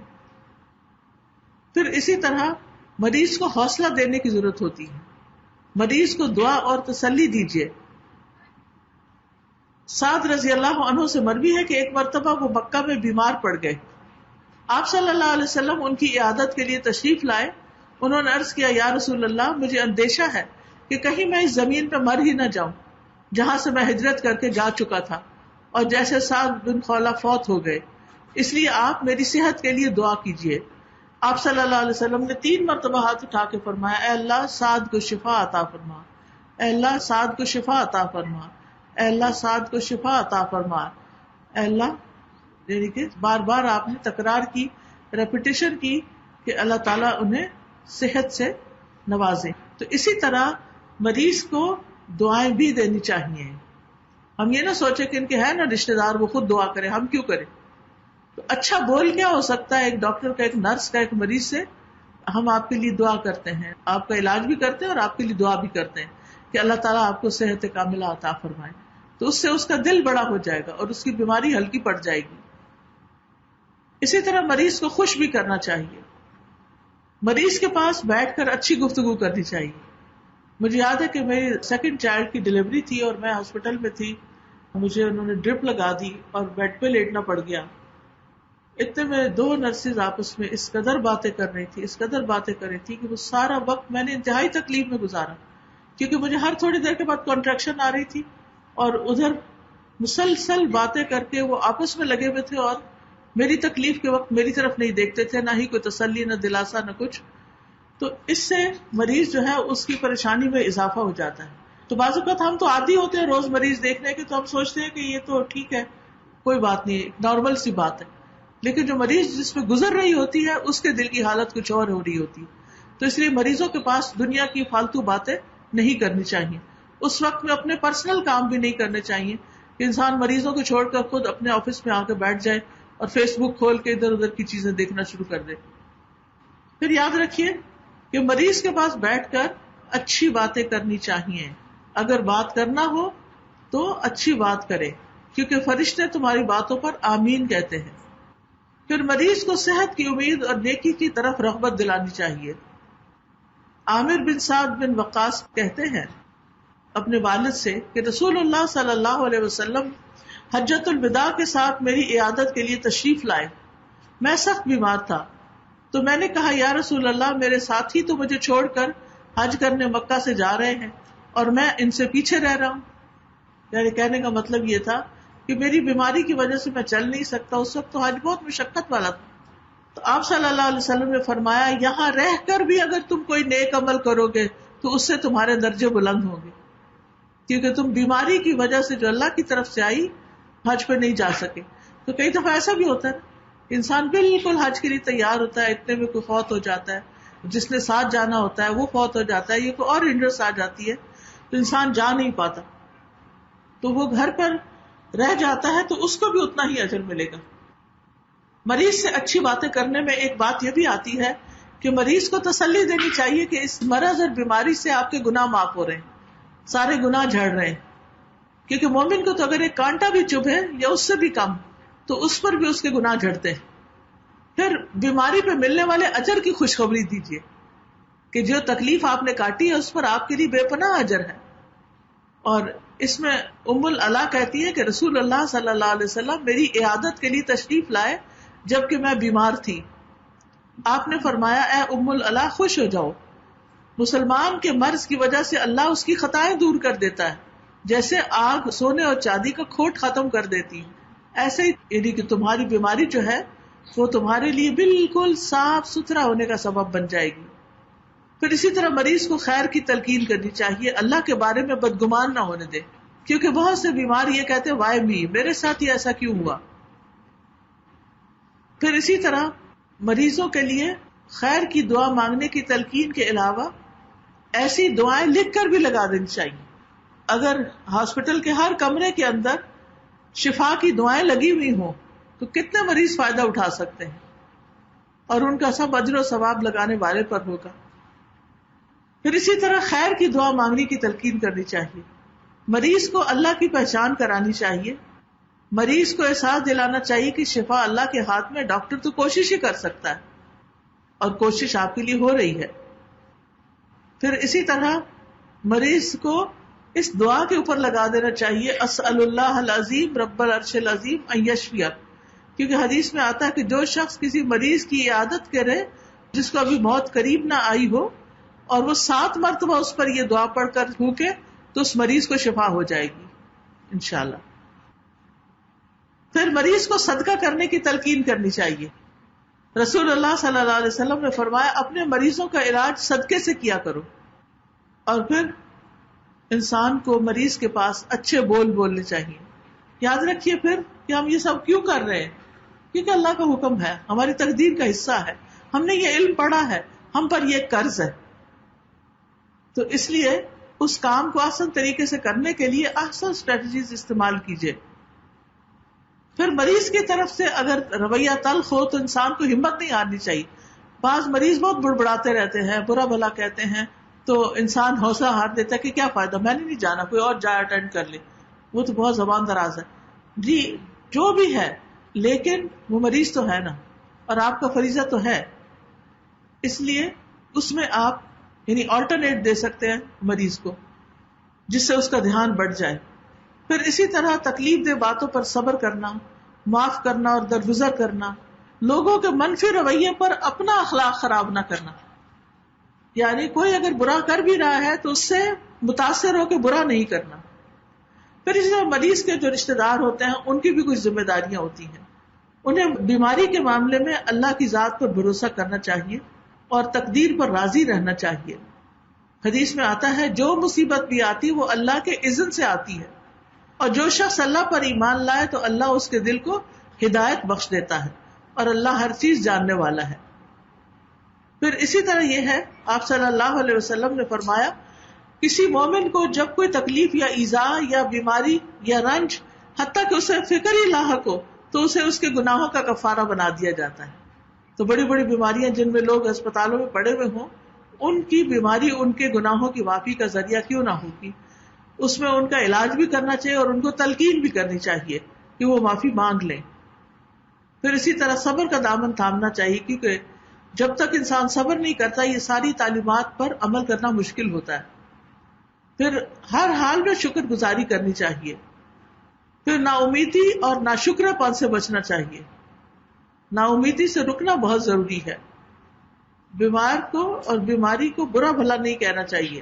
پھر اسی طرح مریض کو حوصلہ دینے کی ضرورت ہوتی ہے، مریض کو دعا اور تسلی دیجیے۔ سعد رضی اللہ عنہ سے مروی ہے کہ ایک مرتبہ وہ مکہ میں بیمار پڑ گئے، آپ صلی اللہ علیہ وسلم ان کی عیادت کے لیے تشریف لائے۔ انہوں نے عرض کیا یا رسول اللہ، مجھے اندیشہ ہے کہ کہیں میں اس زمین پہ مر ہی نہ جاؤں جہاں سے میں ہجرت کر کے جا چکا تھا، اور جیسے سعد بن خولہ فوت ہو گئے، اس لیے آپ میری صحت کے لیے دعا کیجیے۔ آپ صلی اللہ علیہ وسلم نے 3 مرتبہ ہاتھ اٹھا کے فرمایا اے اللہ سعد کو شفا عطا فرما، اے اللہ سعد کو شفا عطا فرما، اے اللہ سعد کو شفا عطا فرما، اے اللہ، یعنی کہ بار بار آپ نے تکرار کی، ریپیٹیشن کی کہ اللہ تعالیٰ انہیں صحت سے نوازے۔ تو اسی طرح مریض کو دعائیں بھی دینی چاہیے۔ ہم یہ نہ سوچے کہ ان کے ہے نا رشتے دار وہ خود دعا کرے، ہم کیوں کریں؟ تو اچھا بول کیا ہو سکتا ہے ایک ڈاکٹر کا، ایک نرس کا، ایک مریض سے، ہم آپ کے لیے دعا کرتے ہیں، آپ کا علاج بھی کرتے ہیں اور آپ کے لیے دعا بھی کرتے ہیں کہ اللہ تعالیٰ آپ کو صحت کاملہ عطا فرمائے، تو اس سے اس کا دل بڑا ہو جائے گا اور اس کی بیماری ہلکی پڑ جائے گی۔ اسی طرح مریض کو خوش بھی کرنا چاہیے، مریض کے پاس بیٹھ کر اچھی گفتگو کرنی چاہیے۔ مجھے یاد ہے کہ میری 2nd چائلڈ کی ڈلیوری تھی اور میں ہاسپٹل میں تھی، مجھے انہوں نے ڈرپ لگا دی اور بیڈ پہ لیٹنا پڑ گیا۔ اتنے میں 2 نرسز آپس میں اس قدر باتیں کر رہی تھی، اس قدر باتیں کر رہی تھی کہ وہ سارا وقت میں نے انتہائی تکلیف میں گزارا، کیونکہ مجھے ہر تھوڑی دیر کے بعد کنٹریکشن آ رہی تھی اور ادھر مسلسل باتیں کر کے وہ آپس میں لگے ہوئے تھے اور میری تکلیف کے وقت میری طرف نہیں دیکھتے تھے، نہ ہی کوئی تسلی، نہ دلاسا، نہ کچھ۔ تو اس سے مریض جو ہے اس کی پریشانی میں اضافہ ہو جاتا ہے۔ تو بعض اوقات ہم تو عادی ہوتے ہیں روز مریض دیکھنے کے، تو ہم سوچتے ہیں کہ یہ تو ٹھیک ہے، کوئی بات نہیں، نارمل سی بات ہے، لیکن جو مریض جس پہ گزر رہی ہوتی ہے اس کے دل کی حالت کچھ اور ہو رہی ہوتی ہے۔ تو اس لیے مریضوں کے پاس دنیا کی فالتو باتیں نہیں کرنی چاہیے، اس وقت میں اپنے پرسنل کام بھی نہیں کرنے چاہیے کہ انسان مریضوں کو چھوڑ کر خود اپنے آفس میں آ کے بیٹھ جائے اور فیس بک کھول کے ادھر ادھر کی چیزیں دیکھنا شروع کر دے۔ پھر یاد رکھیے کہ مریض کے پاس بیٹھ کر اچھی باتیں کرنی چاہیے، اگر بات کرنا ہو تو اچھی بات کرے، کیونکہ فرشتے تمہاری باتوں پر آمین کہتے ہیں۔ پھر مریض کو صحت کی امید اور نیکی کی طرف رغبت دلانی چاہیے۔ عامر بن سعد بن وقاص کہتے ہیں اپنے والد سے کہ رسول اللہ صلی اللہ علیہ وسلم حجۃ الوداع کے ساتھ میری عیادت کے لیے تشریف لائے، میں سخت بیمار تھا، تو میں نے کہا یا رسول اللہ، میرے ساتھی تو مجھے چھوڑ کر حج کرنے مکہ سے جا رہے ہیں اور میں ان سے پیچھے رہ رہا ہوں۔ یعنی کہنے کا مطلب یہ تھا کہ میری بیماری کی وجہ سے میں چل نہیں سکتا، اس وقت تو حج بہت مشقت والا تھا۔ تو آپ صلی اللہ علیہ وسلم نے فرمایا یہاں رہ کر بھی اگر تم کوئی نیک عمل کرو گے تو اس سے تمہارے درجے بلند ہوں گے، کیونکہ تم بیماری کی وجہ سے جو اللہ کی طرف سے آئی حج پہ نہیں جا سکے۔ تو کئی دفعہ ایسا بھی ہوتا ہے انسان بالکل حج کے لیے تیار ہوتا ہے، اتنے میں کوئی فوت ہو جاتا ہے، جس نے ساتھ جانا ہوتا ہے وہ فوت ہو جاتا ہے، یہ کوئی اور ہنڈرنس آ جاتی ہے تو انسان جا نہیں پاتا، تو وہ گھر پر رہ جاتا ہے تو اس کو بھی اتنا ہی اجر ملے گا۔ مریض سے اچھی باتیں کرنے میں ایک بات یہ بھی آتی ہے کہ مریض کو تسلی دینی چاہیے کہ اس مرض اور بیماری سے آپ کے گناہ معاف ہو رہے ہیں، سارے گناہ جھڑ رہے ہیں، کیونکہ مومن کو تو اگر ایک کانٹا بھی چبھے یا اس سے بھی کم تو اس پر بھی اس کے گناہ جھڑتے ہیں۔ پھر بیماری پہ ملنے والے اجر کی خوشخبری دیجیے کہ جو تکلیف آپ نے کاٹی ہے اس پر آپ کے لیے بے پناہ اجر ہے۔ اور اس میں ام العلا کہتی ہے کہ رسول اللہ صلی اللہ علیہ وسلم میری عیادت کے لیے تشریف لائے جبکہ میں بیمار تھی، آپ نے فرمایا اے ام العلا خوش ہو جاؤ، مسلمان کے مرض کی وجہ سے اللہ اس کی خطائیں دور کر دیتا ہے، جیسے آگ سونے اور چاندی کا کھوٹ ختم کر دیتی ہے، ایسے ہی یعنی کہ تمہاری بیماری جو ہے وہ تمہارے لیے بالکل صاف ستھرا ہونے کا سبب بن جائے گی۔ پھر اسی طرح مریض کو خیر کی تلقین کرنی چاہیے، اللہ کے بارے میں بدگمان نہ ہونے دے، کیونکہ بہت سے بیمار یہ کہتے ہیں وائے می، میرے ساتھ ہی ایسا کیوں ہوا۔ پھر اسی طرح مریضوں کے لیے خیر کی دعا مانگنے کی تلقین کے علاوہ ایسی دعائیں لکھ کر بھی لگا دینی چاہیے. اگر ہاسپٹل کے ہر کمرے کے اندر شفا کی دعائیں لگی ہوئی ہوں تو کتنے مریض فائدہ اٹھا سکتے ہیں اور ان کا سب اجر و ثواب لگانے والے پر ہوگا. پھر اسی طرح خیر کی دعا مانگنے کی تلقین کرنی چاہیے. مریض کو اللہ کی پہچان کرانی چاہیے. مریض کو احساس دلانا چاہیے کہ شفا اللہ کے ہاتھ میں، ڈاکٹر تو کوشش ہی کر سکتا ہے اور کوشش آپ کے لیے ہو رہی ہے. پھر اسی طرح مریض کو اس دعا کے اوپر لگا دینا چاہیے اسأل اللہ العظیم رب العرش العظیم ان یشفیہ، کیونکہ حدیث میں آتا ہے کہ جو شخص کسی مریض کی عیادت کرے جس کو ابھی موت قریب نہ آئی ہو اور وہ 7 مرتبہ اس پر یہ دعا پڑھ کر پھونکے تو اس مریض کو شفا ہو جائے گی انشاءاللہ. پھر مریض کو صدقہ کرنے کی تلقین کرنی چاہیے. رسول اللہ صلی اللہ علیہ وسلم نے فرمایا اپنے مریضوں کا علاج صدقے سے کیا کرو. اور پھر انسان کو مریض کے پاس اچھے بول بولنے چاہیے. یاد رکھیے پھر کہ ہم یہ سب کیوں کر رہے ہیں، کیونکہ اللہ کا حکم ہے، ہماری تقدیر کا حصہ ہے، ہم نے یہ علم پڑھا ہے، ہم پر یہ قرض ہے. تو اس لیے اس کام کو آسان طریقے سے کرنے کے لیے احسن اسٹریٹجیز استعمال کیجیے. پھر مریض کی طرف سے اگر رویہ تلخ ہو تو انسان کو ہمت نہیں ہارنی چاہیے. بعض مریض بہت بڑبڑاتے رہتے ہیں، برا بھلا کہتے ہیں، تو انسان حوصلہ ہار دیتا ہے کہ کیا فائدہ، میں نے نہیں جانا، کوئی اور جائے اٹینڈ کر لے، وہ تو بہت زبان دراز ہے. جی جو بھی ہے، لیکن وہ مریض تو ہے نا، اور آپ کا فریضہ تو ہے، اس لیے اس میں آپ یعنی آلٹرنیٹ دے سکتے ہیں مریض کو جس سے اس کا دھیان بڑھ جائے. پھر اسی طرح تکلیف دہ باتوں پر صبر کرنا، معاف کرنا اور درگزر کرنا. لوگوں کے منفی رویے پر اپنا اخلاق خراب نہ کرنا، یعنی کوئی اگر برا کر بھی رہا ہے تو اس سے متاثر ہو کے برا نہیں کرنا. پھر اسی طرح مریض کے جو رشتہ دار ہوتے ہیں ان کی بھی کچھ ذمہ داریاں ہوتی ہیں. انہیں بیماری کے معاملے میں اللہ کی ذات پر بھروسہ کرنا چاہیے اور تقدیر پر راضی رہنا چاہیے. حدیث میں آتا ہے جو مصیبت بھی آتی وہ اللہ کے اذن سے آتی ہے، اور جو شخص اللہ پر ایمان لائے تو اللہ اس کے دل کو ہدایت بخش دیتا ہے، اور اللہ ہر چیز جاننے والا ہے. پھر اسی طرح یہ ہے، آپ صلی اللہ علیہ وسلم نے فرمایا کسی مومن کو جب کوئی تکلیف یا ایذا یا بیماری یا رنج حتیٰ کہ اسے فکر ہی لاحق ہو تو اسے اس کے گناہوں کا کفارہ بنا دیا جاتا ہے. تو بڑی بڑی بیماریاں جن میں لوگ اسپتالوں میں پڑے ہوئے ہوں، ان کی بیماری ان کے گناہوں کی معافی کا ذریعہ کیوں نہ ہوگی، اس میں ان کا علاج بھی کرنا چاہیے اور ان کو تلقین بھی کرنی چاہیے کہ وہ معافی مانگ لیں. پھر اسی طرح صبر کا دامن تھامنا چاہیے، کیونکہ جب تک انسان صبر نہیں کرتا یہ ساری تعلیمات پر عمل کرنا مشکل ہوتا ہے. پھر ہر حال میں شکر گزاری کرنی چاہیے. پھر نا امیدی اور ناشکرا پن سے بچنا چاہیے. نا امیدی سے رکنا بہت ضروری ہے. بیمار کو اور بیماری کو برا بھلا نہیں کہنا چاہیے.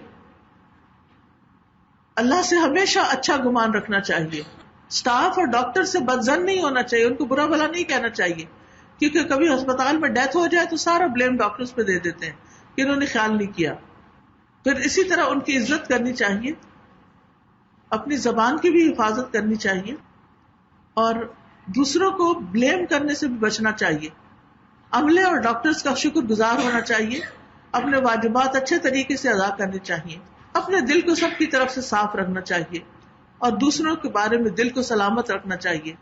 اللہ سے ہمیشہ اچھا گمان رکھنا چاہیے. سٹاف اور ڈاکٹر سے بدظن نہیں ہونا چاہیے، ان کو برا بھلا نہیں کہنا چاہیے، کیونکہ کبھی ہسپتال میں ڈیتھ ہو جائے تو سارا بلیم ڈاکٹرز پہ دے دیتے ہیں کہ انہوں نے خیال نہیں کیا. پھر اسی طرح ان کی عزت کرنی چاہیے، اپنی زبان کی بھی حفاظت کرنی چاہیے، اور دوسروں کو بلیم کرنے سے بھی بچنا چاہیے. عملے اور ڈاکٹرز کا شکر گزار ہونا چاہیے، اپنے واجبات اچھے طریقے سے ادا کرنے چاہیے، اپنے دل کو سب کی طرف سے صاف رکھنا چاہیے اور دوسروں کے بارے میں دل کو سلامت رکھنا چاہیے.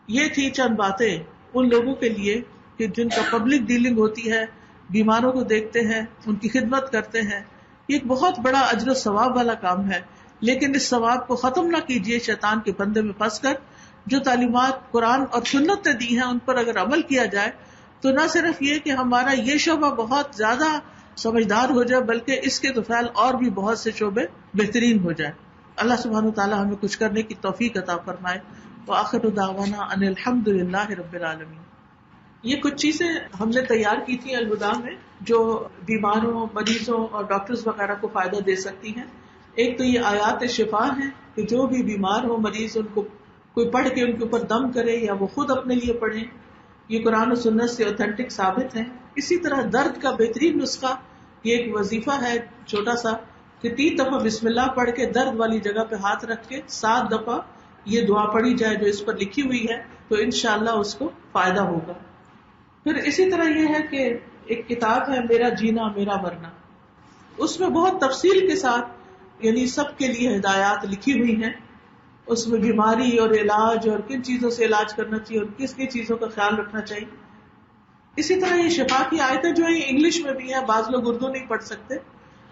یہ تھی چند باتیں ان لوگوں کے لیے کہ جن کا پبلک ڈیلنگ ہوتی ہے، بیماروں کو دیکھتے ہیں، ان کی خدمت کرتے ہیں. یہ ایک بہت بڑا اجر و ثواب والا کام ہے، لیکن اس ثواب کو ختم نہ کیجیے شیطان کے پندے میں پھنس کر. جو تعلیمات قرآن اور سنت نے دی ہیں ان پر اگر عمل کیا جائے تو نہ صرف یہ کہ ہمارا یہ شعبہ بہت زیادہ سمجھدار ہو جائے، بلکہ اس کے تو فعل اور بھی بہت سے شعبے بہترین ہو جائے. اللہ سبحانہ وتعالی ہمیں کچھ کرنے کی توفیق عطا فرمائے. وآخر دعوانا ان الحمد للہ رب العالمین. یہ کچھ چیزیں ہم نے تیار کی تھی الہدیٰ میں جو بیماروں، مریضوں اور ڈاکٹرز وغیرہ کو فائدہ دے سکتی ہیں. ایک تو یہ آیات شفا ہیں کہ جو بھی بیمار ہو مریض ان کو کوئی پڑھ کے ان کے اوپر دم کرے یا وہ خود اپنے لیے پڑھیں. یہ قرآن و سنت سے اوتھینٹک ثابت ہے. اسی طرح درد کا بہترین نسخہ یہ ایک وظیفہ ہے چھوٹا سا کہ 3 دفعہ بسم اللہ پڑھ کے درد والی جگہ پہ ہاتھ رکھ کے 7 دفعہ یہ دعا پڑھی جائے جو اس پر لکھی ہوئی ہے، تو انشاءاللہ اس کو فائدہ ہوگا. پھر اسی طرح یہ ہے کہ ایک کتاب ہے میرا جینا میرا مرنا، اس میں بہت تفصیل کے ساتھ یعنی سب کے لیے ہدایات لکھی ہوئی ہیں، اس میں بیماری اور علاج اور کن چیزوں سے علاج کرنا چاہیے اور کس کس چیزوں کا خیال رکھنا چاہیے. اسی طرح یہ شفا کی آیتیں جو ہیں انگلش میں بھی ہیں، بعض لوگ اردو نہیں پڑھ سکتے،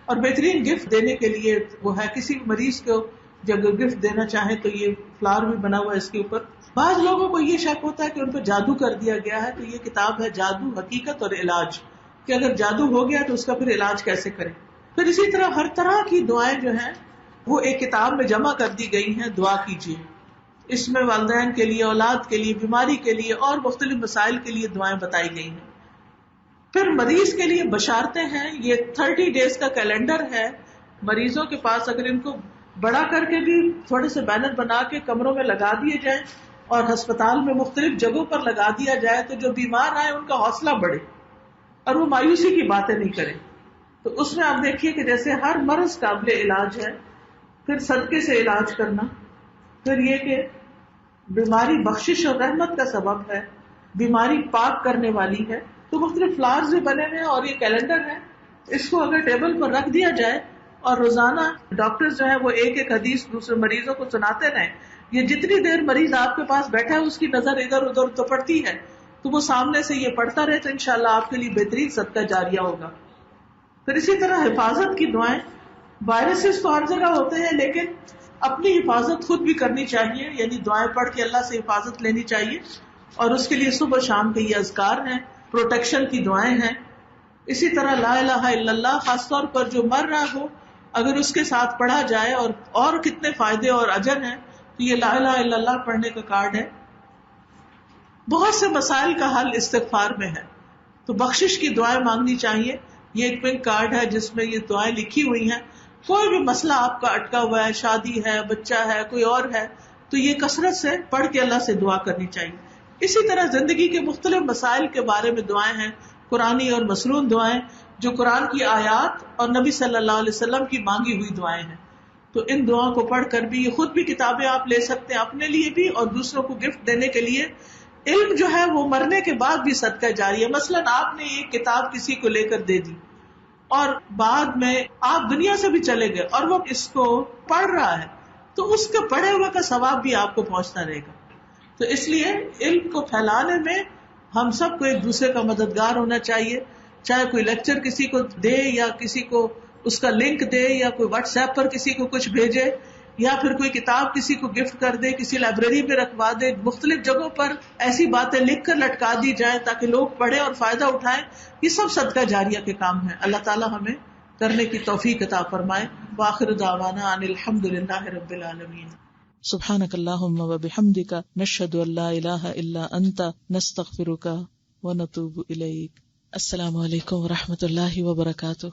اور بہترین گفٹ دینے کے لیے وہ ہے کسی بھی مریض کو جب گفٹ دینا چاہے تو یہ فلاور بھی بنا ہوا ہے اس کے اوپر. بعض لوگوں کو یہ شک ہوتا ہے کہ ان پہ جادو کر دیا گیا ہے، تو یہ کتاب ہے جادو حقیقت اور علاج، کہ اگر جادو ہو گیا تو اس کا پھر علاج کیسے کریں. پھر اسی طرح ہر طرح کی دعائیں جو ہیں وہ ایک کتاب میں جمع کر دی گئی ہیں. دعا کیجیے، اس میں والدین کے لیے، اولاد کے لیے، بیماری کے لیے اور مختلف مسائل کے لیے دعائیں بتائی گئی ہیں. پھر مریض کے لیے بشارتیں ہیں، یہ 30 days کا کیلنڈر ہے. مریضوں کے پاس اگر ان کو بڑا کر کے بھی تھوڑے سے بینر بنا کے کمروں میں لگا دیے جائیں اور ہسپتال میں مختلف جگہوں پر لگا دیا جائے تو جو بیمار آئے ان کا حوصلہ بڑھے اور وہ مایوسی کی باتیں نہیں کریں. تو اس میں آپ دیکھیے کہ جیسے ہر مرض قابل علاج ہے، پھر صدقے سے علاج کرنا، پھر یہ کہ بیماری بخشش اور رحمت کا سبب ہے، بیماری پاک کرنے والی ہے. تو مختلف فلارز بھی بنے ہوئے ہیں اور یہ کیلنڈر ہے، اس کو اگر ٹیبل پر رکھ دیا جائے اور روزانہ ڈاکٹر جو ہے وہ ایک ایک حدیث دوسرے مریضوں کو سناتے رہیں، یہ جتنی دیر مریض آپ کے پاس بیٹھا ہے اس کی نظر ادھر ادھر تو پڑتی ہے، تو وہ سامنے سے یہ پڑھتا رہے تو انشاءاللہ آپ کے لیے بہترین صدقہ جاریہ ہوگا. پھر اسی طرح حفاظت کی دعائیں، وائرسز تو ہر جگہ ہوتے ہیں لیکن اپنی حفاظت خود بھی کرنی چاہیے، یعنی دعائیں پڑھ کے اللہ سے حفاظت لینی چاہیے، اور اس کے لیے صبح شام کے یہ اذکار ہیں، پروٹیکشن کی دعائیں ہیں. اسی طرح لا الہ الا اللہ، خاص طور پر جو مر رہا ہو اگر اس کے ساتھ پڑھا جائے اور کتنے فائدے اور اجر ہیں، تو یہ لا الہ الا اللہ پڑھنے کا کارڈ ہے. بہت سے مسائل کا حل استغفار میں ہے، تو بخشش کی دعائیں مانگنی چاہیے. یہ ایک پنک کارڈ ہے جس میں یہ دعائیں لکھی ہوئی ہیں. کوئی بھی مسئلہ آپ کا اٹکا ہوا ہے، شادی ہے، بچہ ہے، کوئی اور ہے، تو یہ کثرت سے پڑھ کے اللہ سے دعا کرنی چاہیے. اسی طرح زندگی کے مختلف مسائل کے بارے میں دعائیں ہیں، قرآنی اور مسنون دعائیں جو قرآن کی آیات اور نبی صلی اللہ علیہ وسلم کی مانگی ہوئی دعائیں ہیں. تو ان دعاؤں کو پڑھ کر بھی، یہ خود بھی کتابیں آپ لے سکتے ہیں اپنے لیے بھی اور دوسروں کو گفٹ دینے کے لیے. علم جو ہے وہ مرنے کے بعد بھی صدقہ جاری ہے. مثلاً آپ نے ایک کتاب کسی کو لے کر دے دی اور بعد میں آپ دنیا سے بھی چلے گئے اور وہ اس کو پڑھ رہا ہے، تو اس کے پڑھے ہوئے کا ثواب بھی آپ کو پہنچتا رہے گا. تو اس لیے علم کو پھیلانے میں ہم سب کو ایک دوسرے کا مددگار ہونا چاہیے. چاہے کوئی لیکچر کسی کو دے یا کسی کو اس کا لنک دے یا کوئی واٹس ایپ پر کسی کو کچھ بھیجے یا پھر کوئی کتاب کسی کو گفٹ کر دے، کسی لائبریری میں رکھوا دے. مختلف جگہوں پر ایسی باتیں لکھ کر لٹکا دی جائیں تاکہ لوگ پڑھیں اور فائدہ اٹھائیں. یہ سب صدقہ جاریہ کے کام ہیں. اللہ تعالیٰ ہمیں کرنے کی توفیق عطا فرمائے. وآخر دعوانا ان الحمد للہ رب العالمین. سبحانک اللہم وبحمدک نشہد ان لا الہ الا انت نستغفرک ونتوب الیک. السلام علیکم ورحمۃ اللہ وبرکاتہ.